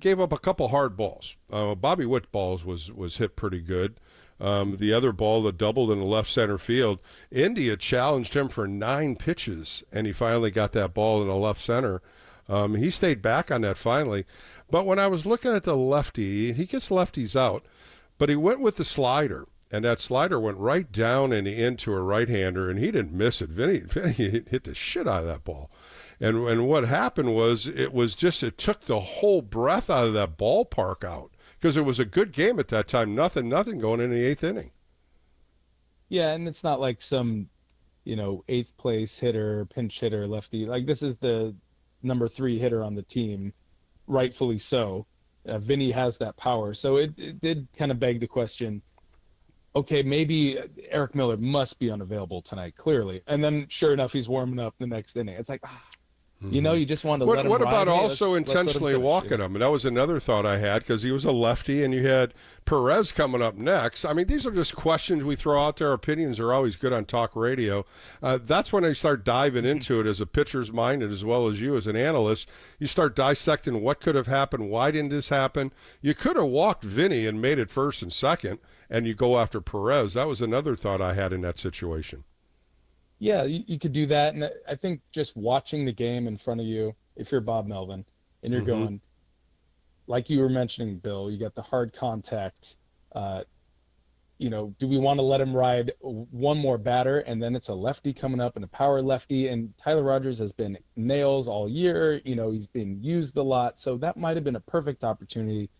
gave up a couple hard balls. Bobby Witt balls was hit pretty good. The other ball that doubled in the left center field, India challenged him for 9 pitches, and he finally got that ball in the left center. He stayed back on that finally. But when I was looking at the lefty, he gets lefties out, but he went with the slider, and that slider went right down and into a right-hander, and he didn't miss it. Vinny hit the shit out of that ball. And what happened was it took the whole breath out of that ballpark out, because it was a good game at that time. Nothing going in the 8th inning. Yeah, and it's not like some, 8th place hitter, pinch hitter, lefty. Like, this is the number 3 hitter on the team, rightfully so. Vinny has that power. So it did kind of beg the question, okay, maybe Eric Miller must be unavailable tonight, clearly. And then sure enough, he's warming up the next inning. It's like, you just want to let him What ride. about Hey, also let's let him intentionally finish, walking him? And that was another thought I had, because he was a lefty, and you had Perez coming up next. I mean, these are just questions we throw out there. Opinions are always good on talk radio. That's when I start diving into it as a pitcher's mind, and as well as you as an analyst. You start dissecting what could have happened, why didn't this happen? You could have walked Vinny and made it first and second, and you go after Perez. That was another thought I had in that situation. Yeah, you could do that. And I think just watching the game in front of you, if you're Bob Melvin, and you're going, like you were mentioning, Bill, you got the hard contact. Do we want to let him ride one more batter, and then it's a lefty coming up and a power lefty? And Tyler Rogers has been nails all year. He's been used a lot. So that might have been a perfect opportunity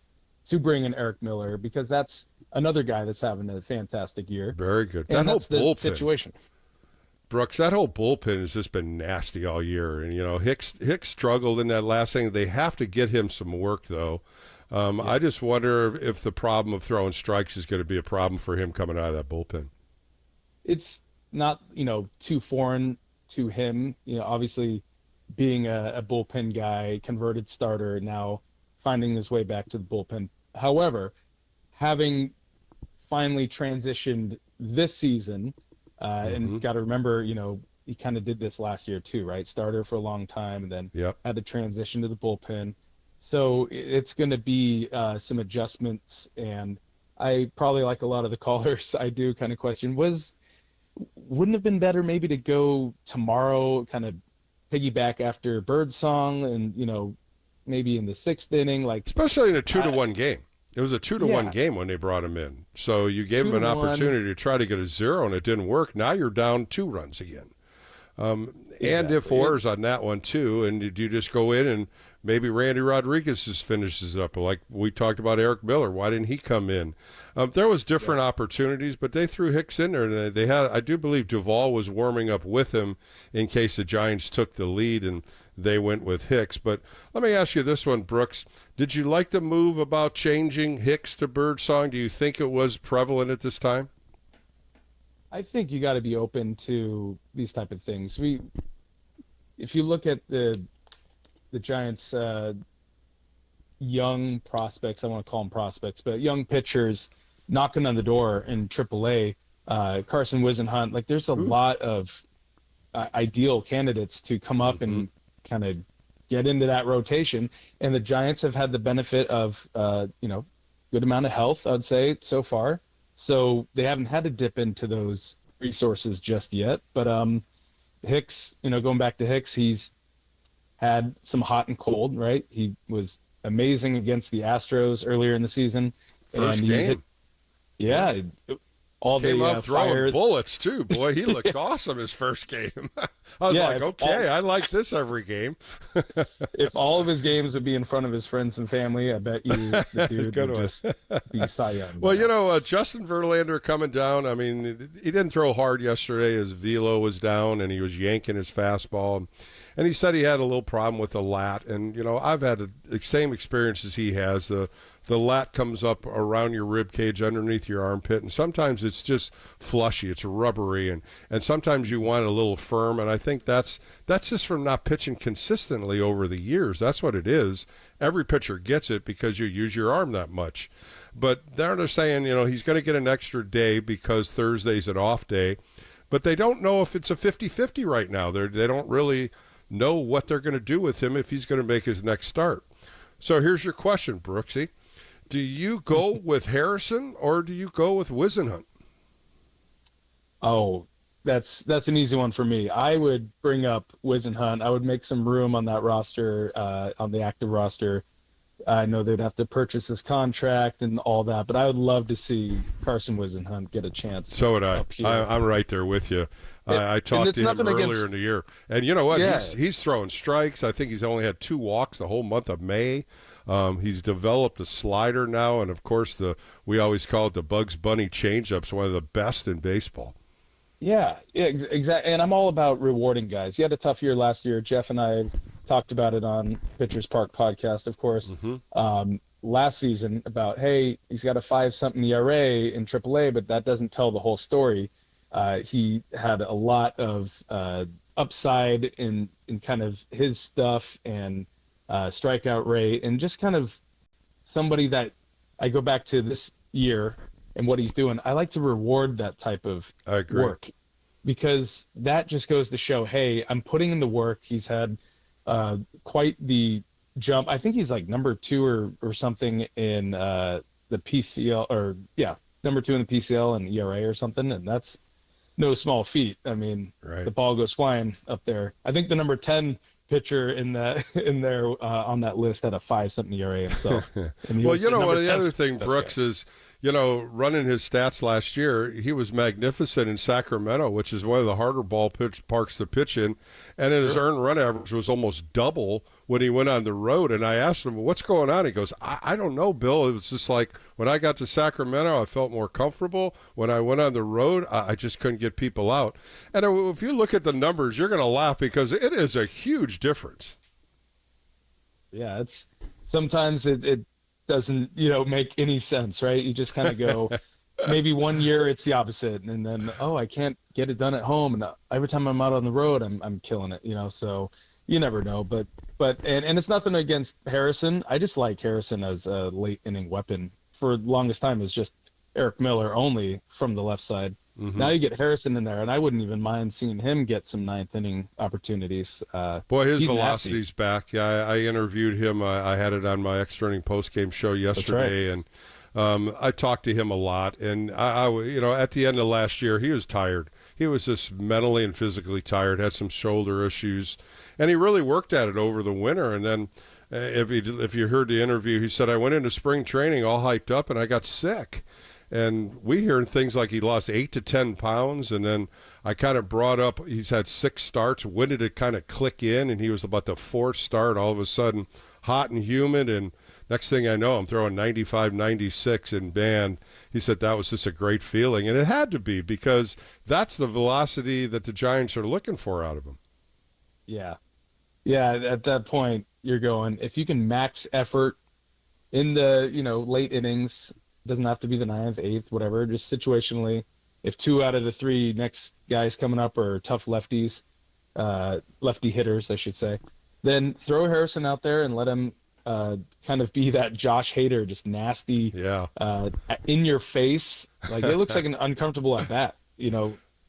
to bring in Eric Miller, because that's another guy that's having a fantastic year. Very good. And that that's whole the bullpen situation. Brooks, that whole bullpen has just been nasty all year. And, Hicks struggled in that last inning. They have to get him some work, though. I just wonder if the problem of throwing strikes is going to be a problem for him coming out of that bullpen. It's not, too foreign to him. Obviously being a bullpen guy, converted starter, now finding his way back to the bullpen. However, having finally transitioned this season, and got to remember, he kind of did this last year too, right? Starter for a long time, and then had to transition to the bullpen. So it's going to be some adjustments, and I probably, like a lot of the callers, I do kind of question, wouldn't have been better maybe to go tomorrow, kind of piggyback after Birdsong, and maybe in the 6th inning, especially in a 2-1 game. It was a 2-1 game when they brought him in. So you gave him an opportunity to try to get a 0, and it didn't work. Now you're down 2 runs again. And if Orr's on that one too, and you just go in and maybe Randy Rodriguez just finishes it up. Like we talked about Eric Miller. Why didn't he come in? There was different opportunities, but they threw Hicks in there. And they had, I do believe Duvall was warming up with him in case the Giants took the lead, and they went with Hicks. But let me ask you this one, Brooks. Did you like the move about changing Hicks to Birdsong? Do you think it was prevalent at this time? I think you got to be open to these type of things. If you look at the Giants' young prospects, I want to call them prospects, but young pitchers knocking on the door in AAA, Carson Whisenhunt, there's a lot of ideal candidates to come up and kind of get into that rotation. And the Giants have had the benefit of, good amount of health, I'd say, so far. So they haven't had to dip into those resources just yet. But Hicks, going back to Hicks, he's had some hot and cold, right? He was amazing against the Astros earlier in the season. First game. All came the up throwing fires. Bullets too. Boy, he looked awesome his first game. I was like, okay, I like this every game. If all of his games would be in front of his friends and family, I bet you the dude would just be Cy Young. Well, Justin Verlander coming down. I mean, he didn't throw hard yesterday as velo was down and he was yanking his fastball. And he said he had a little problem with the lat. And, I've had the same experience as he has. The lat comes up around your rib cage underneath your armpit, and sometimes it's just flushy, it's rubbery, and sometimes you want it a little firm, and I think that's just from not pitching consistently over the years. That's what it is. Every pitcher gets it because you use your arm that much. But they're saying, he's going to get an extra day because Thursday's an off day, but they don't know if it's a 50-50 right now. They don't really know what they're going to do with him if he's going to make his next start. So here's your question, Brooksy. Do you go with Harrison or do you go with Wisenhunt? Oh, that's an easy one for me. I would bring up Wisenhunt. I would make some room on that roster, on the active roster. I know they'd have to purchase his contract and all that, but I would love to see Carson Wisenhunt get a chance. So would I. I'm right there with you. I talked to him earlier in the year. And you know what? Yeah. He's throwing strikes. I think he's only had 2 walks the whole month of May. He's developed a slider now, and, of course, we always call it the Bugs Bunny changeups, one of the best in baseball. Yeah, exactly. And I'm all about rewarding guys. You had a tough year last year. Jeff and I talked about it on Pitchers Park podcast, of course, last season about, hey, he's got a 5-something ERA in AAA, but that doesn't tell the whole story. He had a lot of upside in kind of his stuff and strikeout rate, and just kind of somebody that I go back to this year and what he's doing. I like to reward that type of work because that just goes to show, hey, I'm putting in the work. He's had quite the jump. I think he's like number 2 or something in the PCL, or number 2 in the PCL and ERA or something, and that's no small feat. I mean, the ball goes flying up there. I think the number 10 pitcher in there on that list had a 5-something ERA himself. Well, one of the other thing, Brooks, is running his stats last year, he was magnificent in Sacramento, which is one of the harder parks to pitch in, and his earned run average was almost double when he went on the road. And I asked him, what's going on? He goes, I don't know, Bill. It was just like when I got to Sacramento, I felt more comfortable. When I went on the road, I just couldn't get people out. And if you look at the numbers, you're going to laugh because it is a huge difference. Yeah, sometimes it doesn't, make any sense, right? You just kind of go, maybe one year it's the opposite, and then, I can't get it done at home, and every time I'm out on the road, I'm killing it, so you never know. But it's nothing against Harrison. I just like Harrison as a late inning weapon. For the longest time, it was just Eric Miller only from the left side. Mm-hmm. Now you get Harrison in there, and I wouldn't even mind seeing him get some 9th inning opportunities. Boy, his velocity's back. Yeah, I interviewed him. I had it on my extra inning post-game show yesterday, and I talked to him a lot. And I at the end of last year, he was tired. He was just mentally and physically tired. Had some shoulder issues, and he really worked at it over the winter. And then, if you heard the interview, he said, "I went into spring training all hyped up, and I got sick." And we hear things like he lost 8 to 10 pounds, and then I kind of brought up he's had 6 starts. When did it kind of click in? And he was about the 4th start, all of a sudden hot and humid, and next thing I know, I'm throwing 95, 96, and man, he said that was just a great feeling, and it had to be because that's the velocity that the Giants are looking for out of him. Yeah, at that point, you're going, if you can max effort in the late innings, doesn't have to be the 9th, 8th, whatever, just situationally, if 2 out of the 3 next guys coming up are tough lefties, lefty hitters, I should say, then throw Harrison out there and let him kind of be that Josh Hader, just nasty, in your face. Like, it looks like an uncomfortable at bat,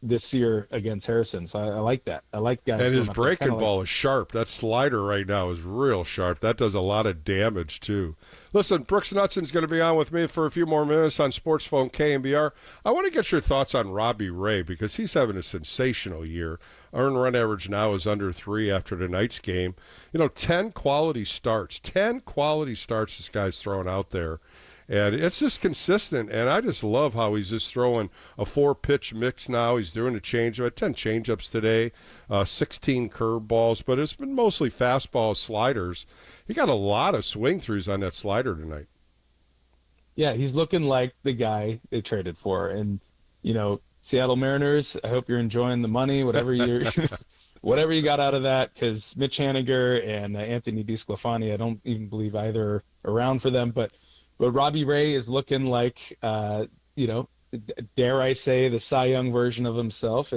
this year against Harrison. So I like that. I like guys. And his breaking ball is sharp. That slider right now is real sharp. That does a lot of damage, too. Listen, Brooks Knutson's going to be on with me for a few more minutes on Sports Phone KNBR. I want to get your thoughts on Robbie Ray because he's having a sensational year. Earned run average now is under 3 after tonight's game. 10 quality starts. 10 quality starts this guy's throwing out there. And it's just consistent, and I just love how he's just throwing a 4-pitch mix now. He's doing a changeup, 10 changeups today, 16 curveballs, but it's been mostly fastballs, sliders. He got a lot of swing throughs on that slider tonight. Yeah, he's looking like the guy they traded for. And, Seattle Mariners, I hope you're enjoying the money, whatever whatever you got out of that, because Mitch Haniger and Anthony DeSclafani, I don't even believe either are around for them. But Robbie Ray is looking like, dare I say, the Cy Young version of himself.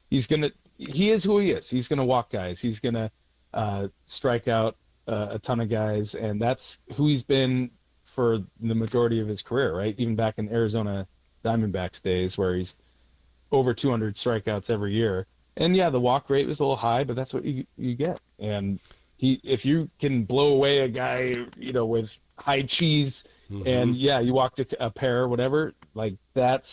He is who he is. He's going to walk guys. He's going to strike out a ton of guys, and that's who he's been for the majority of his career, right? Even back in Arizona Diamondbacks days, where he's over 200 strikeouts every year. And yeah, the walk rate was a little high, but that's what you get. And if you can blow away a guy, with high cheese, and you walked a pair or whatever, like that's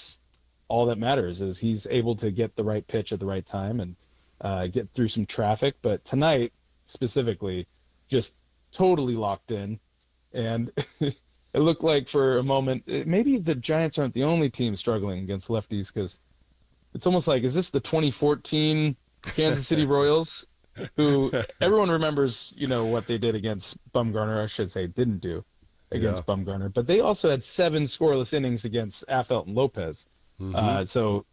all that matters, is he's able to get the right pitch at the right time and get through some traffic. But tonight specifically, just totally locked in. And it looked like for a moment, maybe the Giants aren't the only team struggling against lefties, because it's almost like, is this the 2014 Kansas City Royals, who everyone remembers, what they did against Bumgarner, I should say didn't do against Bumgarner, but they also had 7 scoreless innings against Affeldt and Lopez. So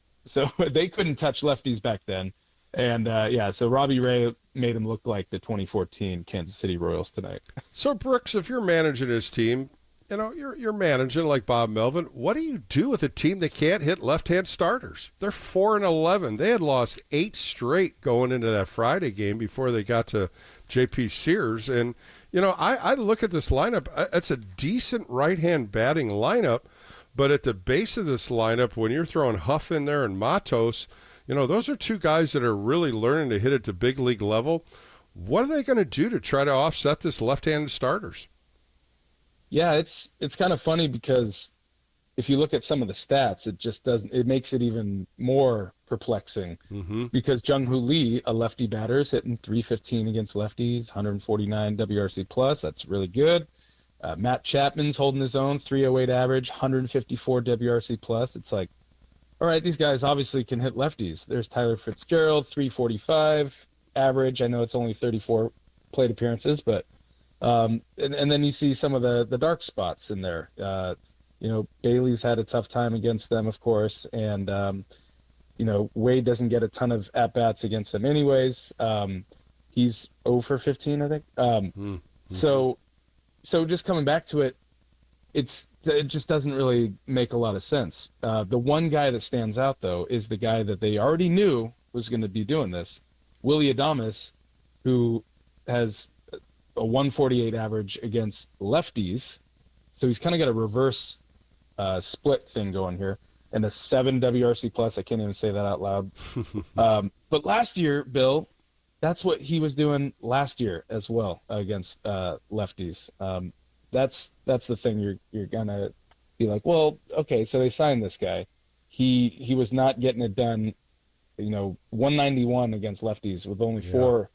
they couldn't touch lefties back then. And so Robbie Ray made him look like the 2014 Kansas City Royals tonight. So Brooks, if you're managing his team, you're managing like Bob Melvin. What do you do with a team that can't hit left-hand starters? They're 4-11. They had lost 8 straight going into that Friday game before they got to J.P. Sears. And, I look at this lineup. It's a decent right-hand batting lineup, but at the base of this lineup, when you're throwing Huff in there and Matos, those are 2 guys that are really learning to hit at the big league level. What are they going to do to try to offset this left-handed starters? Yeah, it's kind of funny, because if you look at some of the stats, it makes it even more perplexing. Because Jung-Hoo Lee, a lefty batter, is hitting .315 against lefties, 149 WRC plus. That's really good. Matt Chapman's holding his own, 308 average, 154 WRC plus. It's like, all right, these guys obviously can hit lefties. There's Tyler Fitzgerald, 345 average. I know it's only 34 plate appearances, but and then you see some of the dark spots in there. Bailey's had a tough time against them, of course, and Wade doesn't get a ton of at bats against them, anyways. He's 0 for 15, I think. So just coming back to it, it just doesn't really make a lot of sense. The one guy that stands out, though, is the guy that they already knew was going to be doing this, Willy Adames, who has a 148 average against lefties. So he's kind of got a reverse split thing going here, and a 7 WRC plus. I can't even say that out loud. But last year, Bill, that's what he was doing last year as well against lefties. That's the thing. You're gonna be like, well, okay, so they signed this guy. He was not getting it done. 191 against lefties with only 4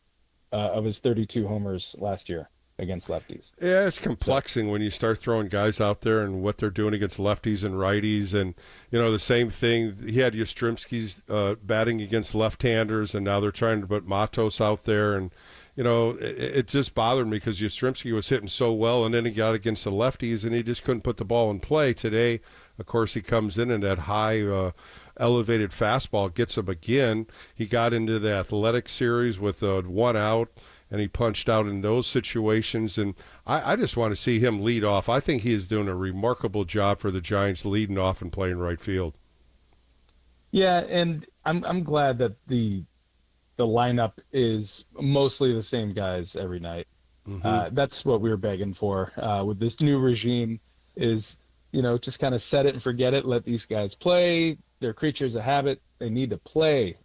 of his 32 homers last year against lefties. Yeah, it's complexing when you start throwing guys out there and what they're doing against lefties and righties. And, the same thing, he had Yastrzemski's batting against left-handers, and now they're trying to put Matos out there. And, it just bothered me because Yastrzemski was hitting so well, and then he got against the lefties, and he just couldn't put the ball in play. Today, of course, he comes in and that high elevated fastball gets him again. He got into the Athletic Series with 1 out, and he punched out in those situations. And I just want to see him lead off. I think he is doing a remarkable job for the Giants, leading off and playing right field. Yeah, and I'm glad that the lineup is mostly the same guys every night. That's what we were begging for with this new regime, is just kind of set it and forget it. Let these guys play. They're creatures of habit. They need to play.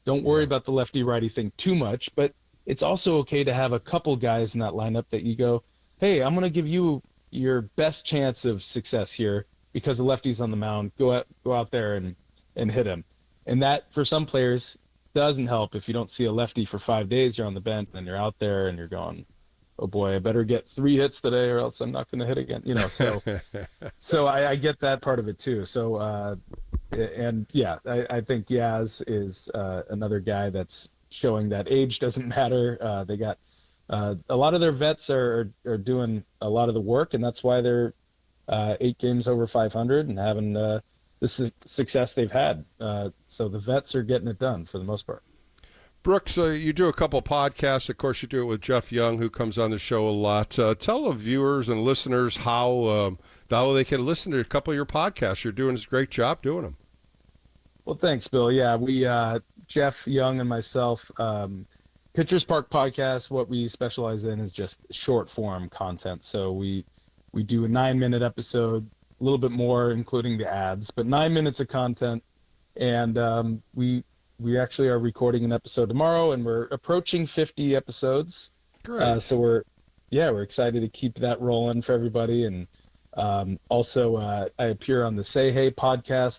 Don't worry about the lefty-righty thing too much, but it's also okay to have a couple guys in that lineup that you go, hey, I'm going to give you your best chance of success here because the lefty's on the mound. Go out there and hit him. And that, for some players, doesn't help if you don't see a lefty for 5 days. You're on the bench and you're out there and you're going, oh boy, I better get 3 hits today or else I'm not going to hit again. So I get that part of it too. So I think Yaz is another guy that's showing that age doesn't matter. They got a lot of their vets are doing a lot of the work, and that's why they're 8 games over 500 and having the success they've had. So the vets are getting it done for the most part. Brooks, you do a couple podcasts. Of course, you do it with Jeff Young, who comes on the show a lot. Tell the viewers and listeners how they can listen to a couple of your podcasts. You're doing a great job doing them. Well, thanks, Bill. Yeah, we Jeff Young and myself, Pitchers Park Podcast. What we specialize in is just short form content. So we do a 9-minute episode, a little bit more, including the ads, but 9 minutes of content, and we actually are recording an episode tomorrow, and we're approaching 50 episodes. Great. So we're excited to keep that rolling for everybody. And also, I appear on the Say Hey podcast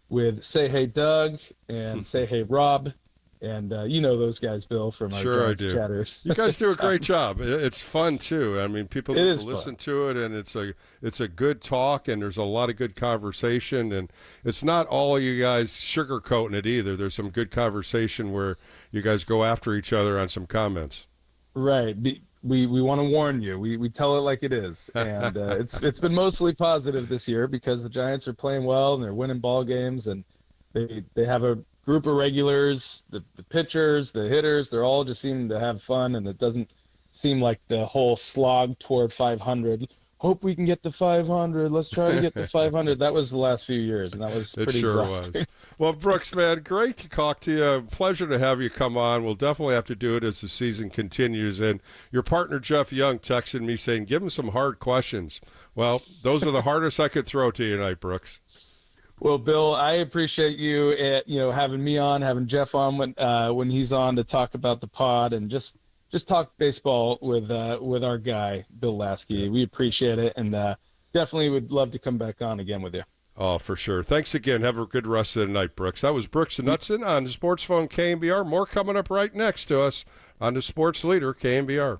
with Say Hey Doug and Say Hey Rob, and you know those guys, Bill, from our Sure I do. chatters. You guys do a great job. It's fun too. I mean, people It is listen fun. to it, and it's a good talk, and there's a lot of good conversation, and it's not all you guys sugarcoating it either. There's some good conversation where you guys go after each other on some comments. Right. We want to warn you. We tell it like it is, and it's been mostly positive this year because the Giants are playing well and they're winning ball games, and they have a group of regulars, the pitchers, the hitters. They're all just seeming to have fun, and it doesn't seem like the whole slog toward 500. Hope we can get to 500. Let's try to get to 500. That was the last few years, and that was It pretty sure rough. was. Well, Brooks, man, great to talk to you. Pleasure to have you come on. We'll definitely have to do it as the season continues. And your partner, Jeff Young, texted me saying, give him some hard questions. Well, those are the hardest I could throw to you tonight, Brooks. Well, Bill, I appreciate you, having me on, having Jeff on when he's on to talk about the pod, and just talk baseball with our guy, Bill Lasky. We appreciate it, and definitely would love to come back on again with you. Oh, for sure. Thanks again. Have a good rest of the night, Brooks. That was Brooks Knutson on the Sports Phone KNBR. More coming up right next to us on the Sports Leader KNBR.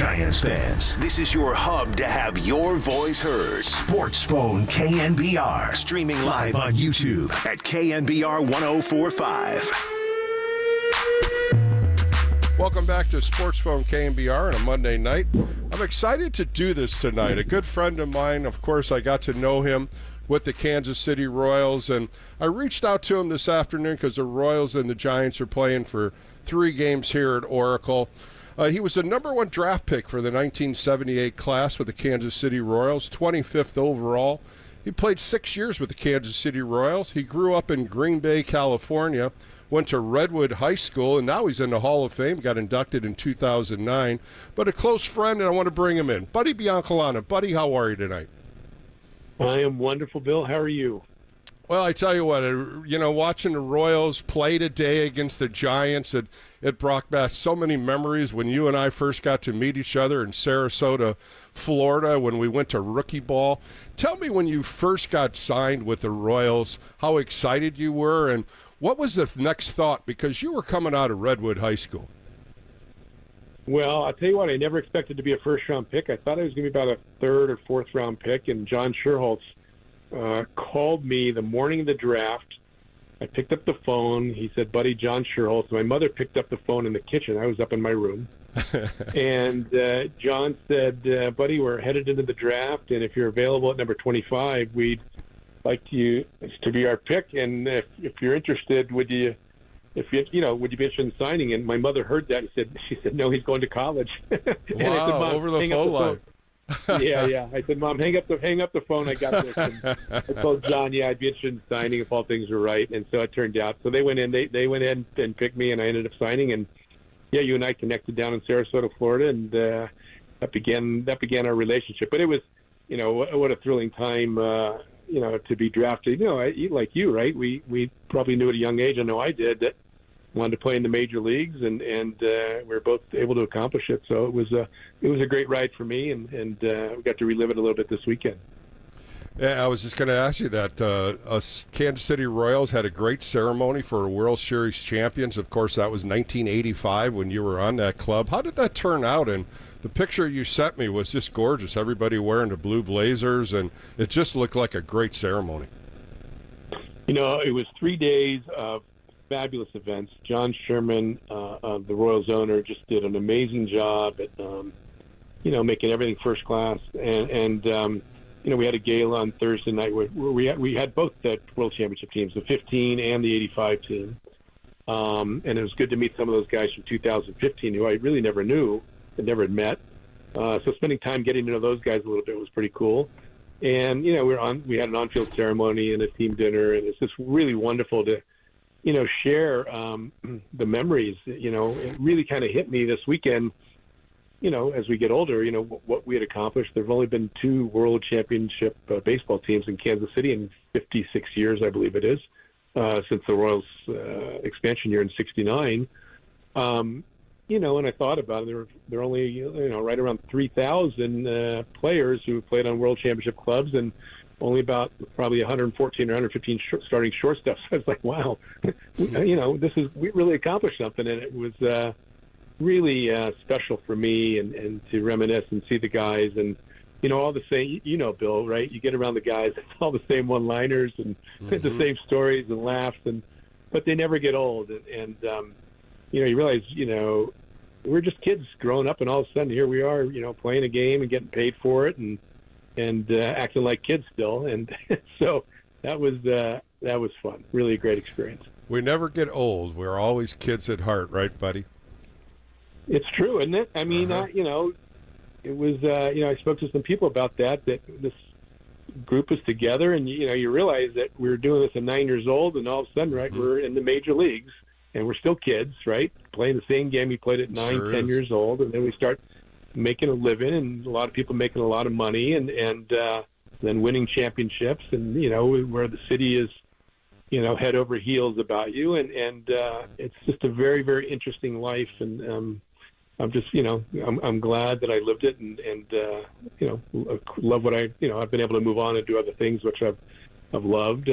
Giants fans, this is your hub to have your voice heard. Sports Phone KNBR. Streaming live on YouTube at KNBR 1045. Welcome back to Sports Phone KNBR on a Monday night. I'm excited to do this tonight. A good friend of mine, of course, I got to know him with the Kansas City Royals, and I reached out to him this afternoon because the Royals and the Giants are playing for 3 games here at Oracle. He was the number 1 draft pick for the 1978 class with the Kansas City Royals, 25th overall. He played 6 years with the Kansas City Royals. He grew up in Green Bay, California, went to Redwood High School, and now he's in the Hall of Fame, got inducted in 2009. But a close friend, and I want to bring him in. Buddy Biancalana. Buddy, how are you tonight? I am wonderful, Bill. How are you? Well, I tell you what, watching the Royals play today against the Giants, it brought back so many memories when you and I first got to meet each other in Sarasota, Florida, when we went to rookie ball. Tell me, when you first got signed with the Royals, how excited you were, and what was the next thought? Because you were coming out of Redwood High School. Well, I'll tell you what, I never expected to be a first-round pick. I thought I was going to be about a 3rd or 4th-round pick, and John Sherholtz called me the morning of the draft. I picked up the phone. He said, "Buddy, John Sherholtz." My mother picked up the phone in the kitchen. I was up in my room. And John said, "Buddy, we're headed into the draft, and if you're available at number 25, we'd like you to be our pick. And if you're interested, would you be interested in signing?" And my mother heard that. She said, "No, he's going to college." Wow, I said, "Mom, over the phone line." Yeah. I said, "Mom, hang up the phone. I got this." And I told John, "Yeah, I'd be interested in signing if all things were right." And so it turned out. So they went in. They went in and picked me, and I ended up signing. And yeah, you and I connected down in Sarasota, Florida, and that began our relationship. But it was, what a thrilling time. To be drafted, like you, right? We probably knew at a young age, I know I did, that wanted to play in the major leagues, and we were both able to accomplish it. So it was a great ride for me, and we got to relive it a little bit this weekend. Yeah, I was just going to ask you that. Kansas City Royals had a great ceremony for World Series champions. Of course, that was 1985 when you were on that club. How did that turn out? And the picture you sent me was just gorgeous. Everybody wearing the blue blazers, and it just looked like a great ceremony. It was 3 days of fabulous events. John Sherman, the Royals owner, just did an amazing job at, making everything first class. And we had a gala on Thursday night where we had both the World Championship teams, the 15 and the 85 team. And it was good to meet some of those guys from 2015 who I really never knew and never had met. So spending time getting to know those guys a little bit was pretty cool. And, we had an on-field ceremony and a team dinner, and it's just really wonderful to, share the memories. It really kind of hit me this weekend, as we get older, what we had accomplished. There have only been 2 World Championship baseball teams in Kansas City in 56 years, I believe it is, since the Royals expansion year in '69. And I thought about it, there are only, right around 3,000 players who played on World Championship clubs, and only about probably 114 or 115 starting shortstops. So I was like, wow, we really accomplished something. And it was really special for me and to reminisce and see the guys and, all the same, Bill, right? You get around the guys, it's all the same one-liners and the same stories and laughs, but they never get old. And you realize, we're just kids growing up, and all of a sudden here we are, playing a game and getting paid for it and acting like kids still. And so that was fun. Really a great experience. We never get old. We're always kids at heart, right, buddy? It's true, isn't it? I mean, it was, I spoke to some people about that this group was together, and, you realize that we were doing this at 9 years old, and all of a sudden, right, we're in the major leagues, and we're still kids, right, playing the same game we played at 9, 10 years old, and then we start making a living, and a lot of people making a lot of money, and then winning championships, and, where the city is, head over heels about you, and it's just a very, very interesting life, and I'm just, I'm glad that I lived it, and love what I've been able to move on and do other things which I've loved,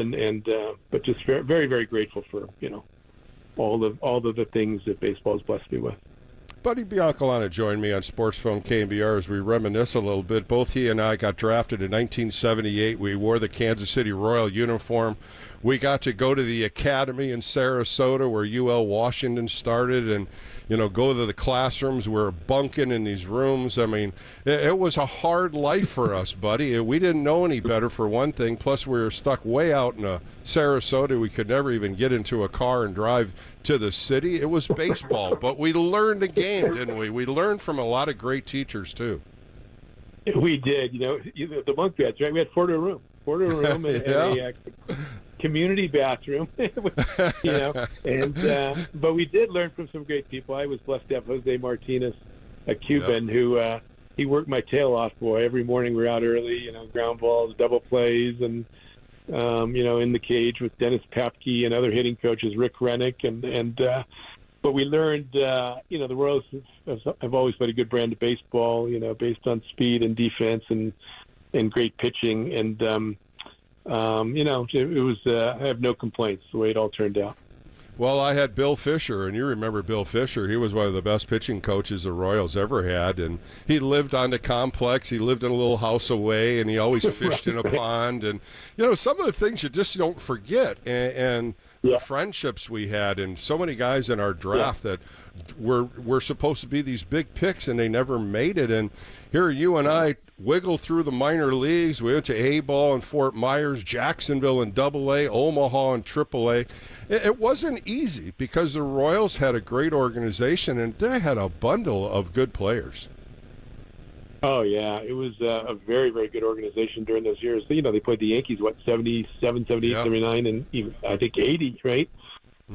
but just very, very, very grateful for, all of the things that baseball has blessed me with. Buddy Biancalana joined me on Sports Phone KNBR as we reminisce a little bit. Both he and I got drafted in 1978. We wore the Kansas City Royal uniform. We got to go to the academy in Sarasota where UL Washington started and, go to the classrooms. We were bunking in these rooms. I mean, it was a hard life for us, buddy. We didn't know any better, for one thing. Plus, we were stuck way out in Sarasota. We could never even get into a car and drive to the city. It was baseball, but we learned the game, didn't we? We learned from a lot of great teachers, too. We did. The bunk beds, right? We had four to a room and a community bathroom, but we did learn from some great people. I was blessed to have Jose Martinez, a Cuban, who he worked my tail off, boy. Every morning we're out early, ground balls, double plays, and in the cage with Dennis Papke and other hitting coaches, Rick Rennick, but we learned, the Royals have always played a good brand of baseball, based on speed and defense and great pitching, and it was I have no complaints the way it all turned out. Well, I had Bill Fisher, and you remember Bill Fisher. He was one of the best pitching coaches the Royals ever had, and he lived on the complex. He lived in a little house away, and he always fished in a pond. And, some of the things you just don't forget, and the friendships we had, and so many guys in our draft that were supposed to be these big picks, and they never made it. And here you and I wiggle through the minor leagues. We went to A-ball in Fort Myers, Jacksonville in Double-A, Omaha in Triple-A. It wasn't easy because the Royals had a great organization, and they had a bundle of good players. Oh, yeah. It was a very, very good organization during those years. They played the Yankees, 77, 78, 79, and even, I think, 80, right?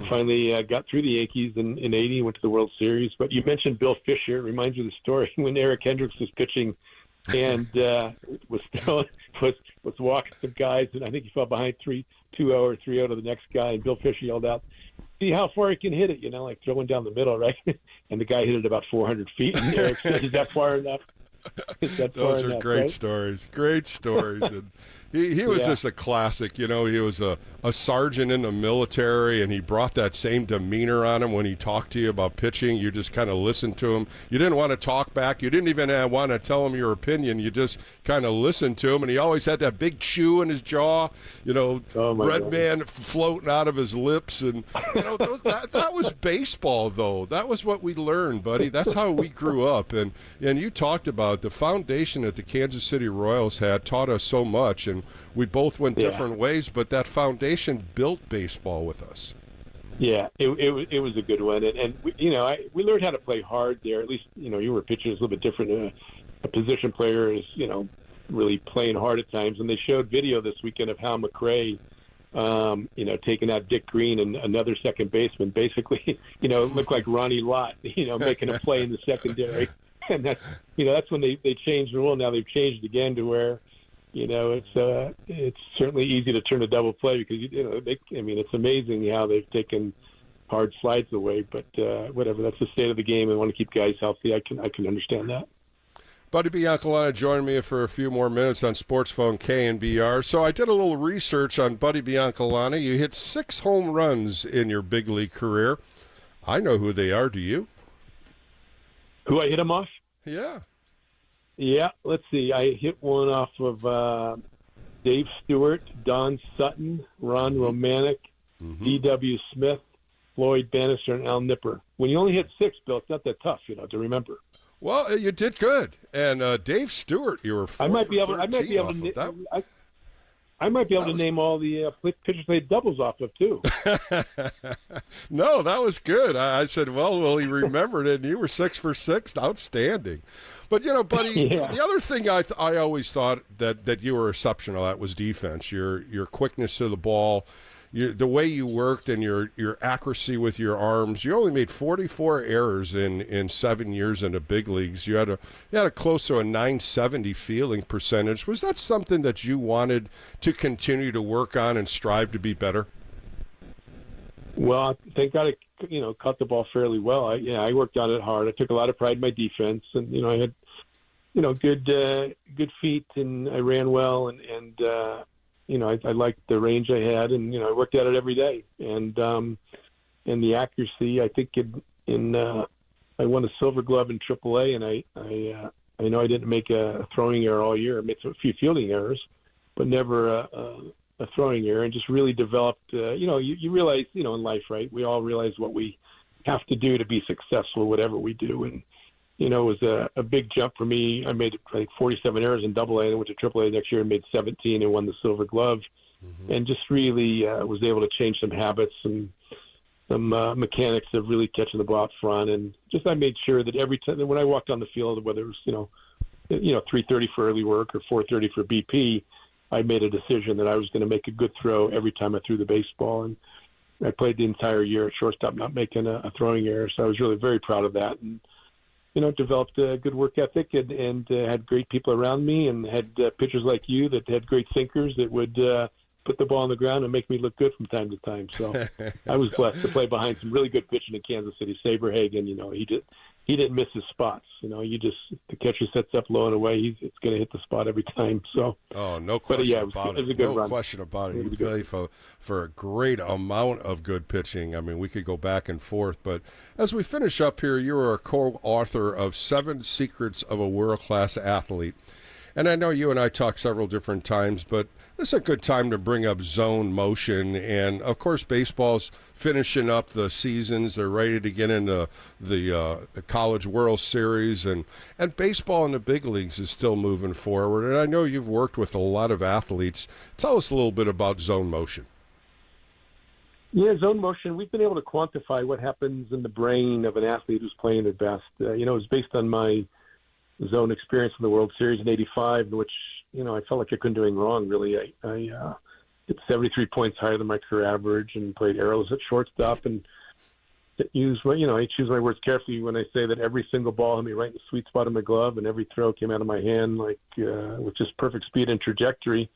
Finally got through the Yankees in 80 and went to the World Series. But you mentioned Bill Fisher. It reminds me of the story when Eric Hendricks was pitching and was walking some guys, and I think he fell behind 2-0 or 3-0 to the next guy, and Bill Fisher yelled out, "See how far he can hit it," like throwing down the middle, right? And the guy hit it about 400 feet, and Eric said, "Is that far enough?" Those are great stories. Great stories. And he was just a classic. He was a sergeant in the military, and he brought that same demeanor on him when he talked to you about pitching. You just kind of listened to him. You didn't want to talk back. You didn't even want to tell him your opinion. You just kind of listened to him, and he always had that big chew in his jaw, red man floating out of his lips. And, that was baseball, though. That was what we learned, buddy. That's how we grew up. And you talked about the foundation that the Kansas City Royals had taught us so much, and we both went different ways, but that foundation built baseball with us. Yeah, it was a good one, and we learned how to play hard there. At least you were pitching a little bit different. A position player is really playing hard at times, and they showed video this weekend of Hal McRae, taking out Dick Green and another second baseman. Basically, it looked like Ronnie Lott, making a play in the secondary. And that's when they changed the rule. Now they've changed again to where, it's certainly easy to turn a double play because it's amazing how they've taken hard slides away. But whatever, that's the state of the game. They want to keep guys healthy. I can understand that. Buddy Biancalana joined me for a few more minutes on Sports Phone KNBR. So I did a little research on Buddy Biancalana. You hit 6 home runs in your big league career. I know who they are. Do you? Who I hit him off? Yeah. Yeah, let's see. I hit one off of Dave Stewart, Don Sutton, Ron Romanek, D.W. Smith, Floyd Bannister, and Al Nipper. When you only hit 6, Bill, it's not that tough, to remember. Well, you did good. And Dave Stewart, you were 4 I might be able to name all the pitchers played doubles off of, too. No, that was good. I said, well, he remembered it, and you were 6 for 6. Outstanding. But, buddy, the other thing I always thought that you were exceptional at was defense, your quickness to the ball, the way you worked and your accuracy with your arms. You only made 44 errors in 7 years in the big leagues. You had a close to a 970 fielding percentage. Was that something that you wanted to continue to work on and strive to be better? Well, thank God I caught the ball fairly well. I worked on it hard. I took a lot of pride in my defense, and I had good feet, and I ran well, and I liked the range I had, and I worked at it every day. And the accuracy, I think in I won a Silver Glove in AAA, and I know I didn't make a throwing error all year. I made a few fielding errors, but never a throwing error, and just really developed. You realize, in life, right? We all realize what we have to do to be successful, whatever we do, and it was a big jump for me. I made 47 errors in AA, and went to AAA next year and made 17 and won the Silver Glove, and just really was able to change some habits and some mechanics of really catching the ball out front, and just I made sure that every time when I walked on the field, whether it was 3:30 for early work or 4:30 for BP, I made a decision that I was going to make a good throw every time I threw the baseball, and I played the entire year at shortstop, not making a throwing error. So I was really very proud of that, and developed a good work ethic, and had great people around me, and had pitchers like you that had great thinkers that would put the ball on the ground and make me look good from time to time. So I was blessed to play behind some really good pitching in Kansas City. Saberhagen, he didn't miss his spots. The catcher sets up low and away, it's going to hit the spot every time. So no question about it. No run. question about it. You played for a great amount of good pitching. I mean, we could go back and forth, but as we finish up here, you are a co-author of 7 Secrets of a World-Class Athlete. And I know you and I talked several different times, but this is a good time to bring up zone motion. And, of course, baseball's finishing up the seasons. They're ready to get into the College World Series. And baseball in the big leagues is still moving forward. And I know you've worked with a lot of athletes. Tell us a little bit about zone motion. Yeah, zone motion, we've been able to quantify what happens in the brain of an athlete who's playing their best. It was based on my zone experience in the World Series in '85, in which I felt like I couldn't do anything wrong. Really, I hit 73 points higher than my career average, and played airless at shortstop. And I choose my words carefully when I say that every single ball hit me right in the sweet spot of my glove, and every throw came out of my hand with just perfect speed and trajectory.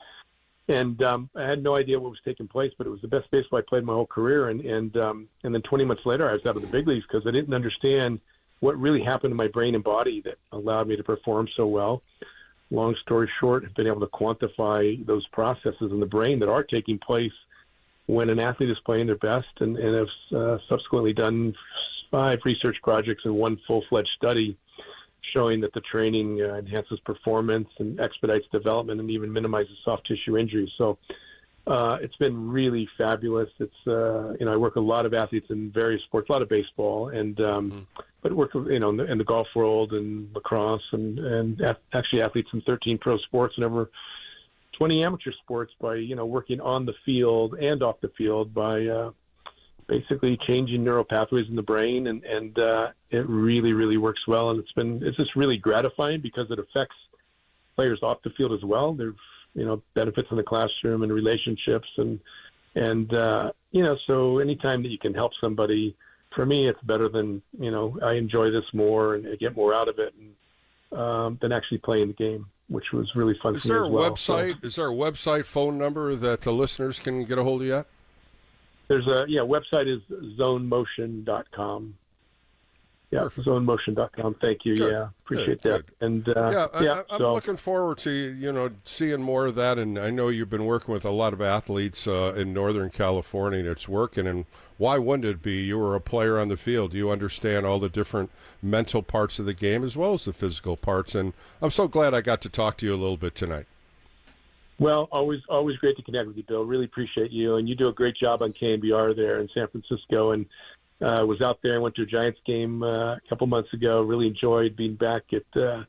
And I had no idea what was taking place, but it was the best baseball I played my whole career. And then 20 months later, I was out of the big leagues because I didn't understand what really happened to my brain and body that allowed me to perform so well. Long story short, I've been able to quantify those processes in the brain that are taking place when an athlete is playing their best, and have subsequently done 5 research projects and 1 full-fledged study showing that the training enhances performance and expedites development and even minimizes soft tissue injuries. So it's been really fabulous. It's I work with a lot of athletes in various sports, a lot of baseball, and but work in the golf world and lacrosse, and actually athletes in 13 pro sports and over 20 amateur sports by working on the field and off the field by basically changing neural pathways in the brain, and it really, really works well. And it's just really gratifying because it affects players off the field as well. There's benefits in the classroom and relationships, and so anytime that you can help somebody, for me, it's better than I enjoy this more and I get more out of it than actually playing the game, which was really fun for me as well. Is there a website, phone number that the listeners can get a hold of yet? There's website is zonemotion.com. Yeah, Perfect. zonemotion.com. Thank you. Good. Yeah, appreciate that. Good. And I'm looking forward to seeing more of that. And I know you've been working with a lot of athletes in Northern California, and it's working. And why wouldn't it be? You were a player on the field. You understand all the different mental parts of the game as well as the physical parts. And I'm so glad I got to talk to you a little bit tonight. Well, always great to connect with you, Bill. Really appreciate you, and you do a great job on KNBR there in San Francisco. And was out there. I went to a Giants game a couple months ago. Really enjoyed being back at the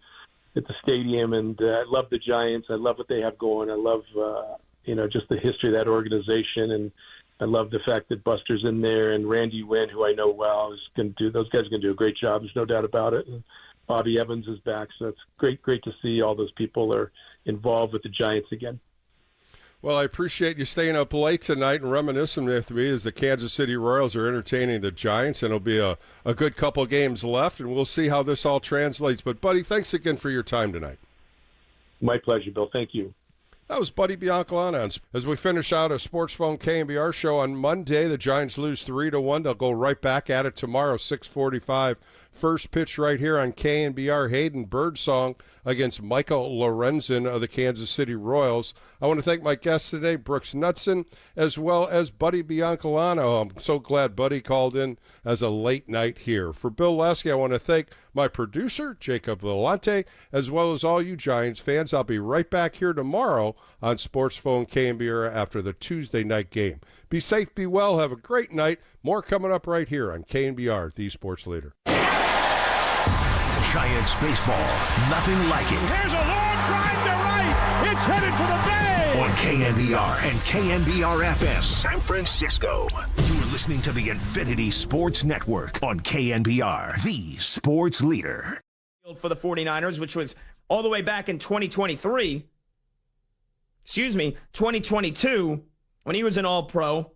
stadium, and I love the Giants. I love what they have going. I love just the history of that organization, and I love the fact that Buster's in there and Randy Wynn, who I know well, is going to do. Those guys are going to do a great job. There's no doubt about it. And Bobby Evans is back, so it's great to see all those people are involved with the Giants again. Well, I appreciate you staying up late tonight and reminiscing with me as the Kansas City Royals are entertaining the Giants, and it'll be a good couple games left, and we'll see how this all translates. But, buddy, thanks again for your time tonight. My pleasure, Bill. Thank you. That was Buddy Biancalana. As we finish out a Sports Phone KNBR show on Monday, the Giants lose 3-1. They'll go right back at it tomorrow, 6:45. First pitch right here on KNBR. Hayden Birdsong against Michael Lorenzen of the Kansas City Royals. I want to thank my guests today, Brooks Knudsen, as well as Buddy Biancalana. Oh, I'm so glad Buddy called in as a late night here. For Bill Lasky, I want to thank my producer, Jacob Vellante, as well as all you Giants fans. I'll be right back here tomorrow on Sports Phone KNBR after the Tuesday night game. Be safe, be well, have a great night. More coming up right here on KNBR, the sports leader. Giants baseball, nothing like it. Here's a long drive to right. It's headed for the bay. On KNBR and KNBR FM, San Francisco. You're listening to the Infinity Sports Network on KNBR, the sports leader. For the 49ers, which was all the way back in 2022, when he was an All-Pro.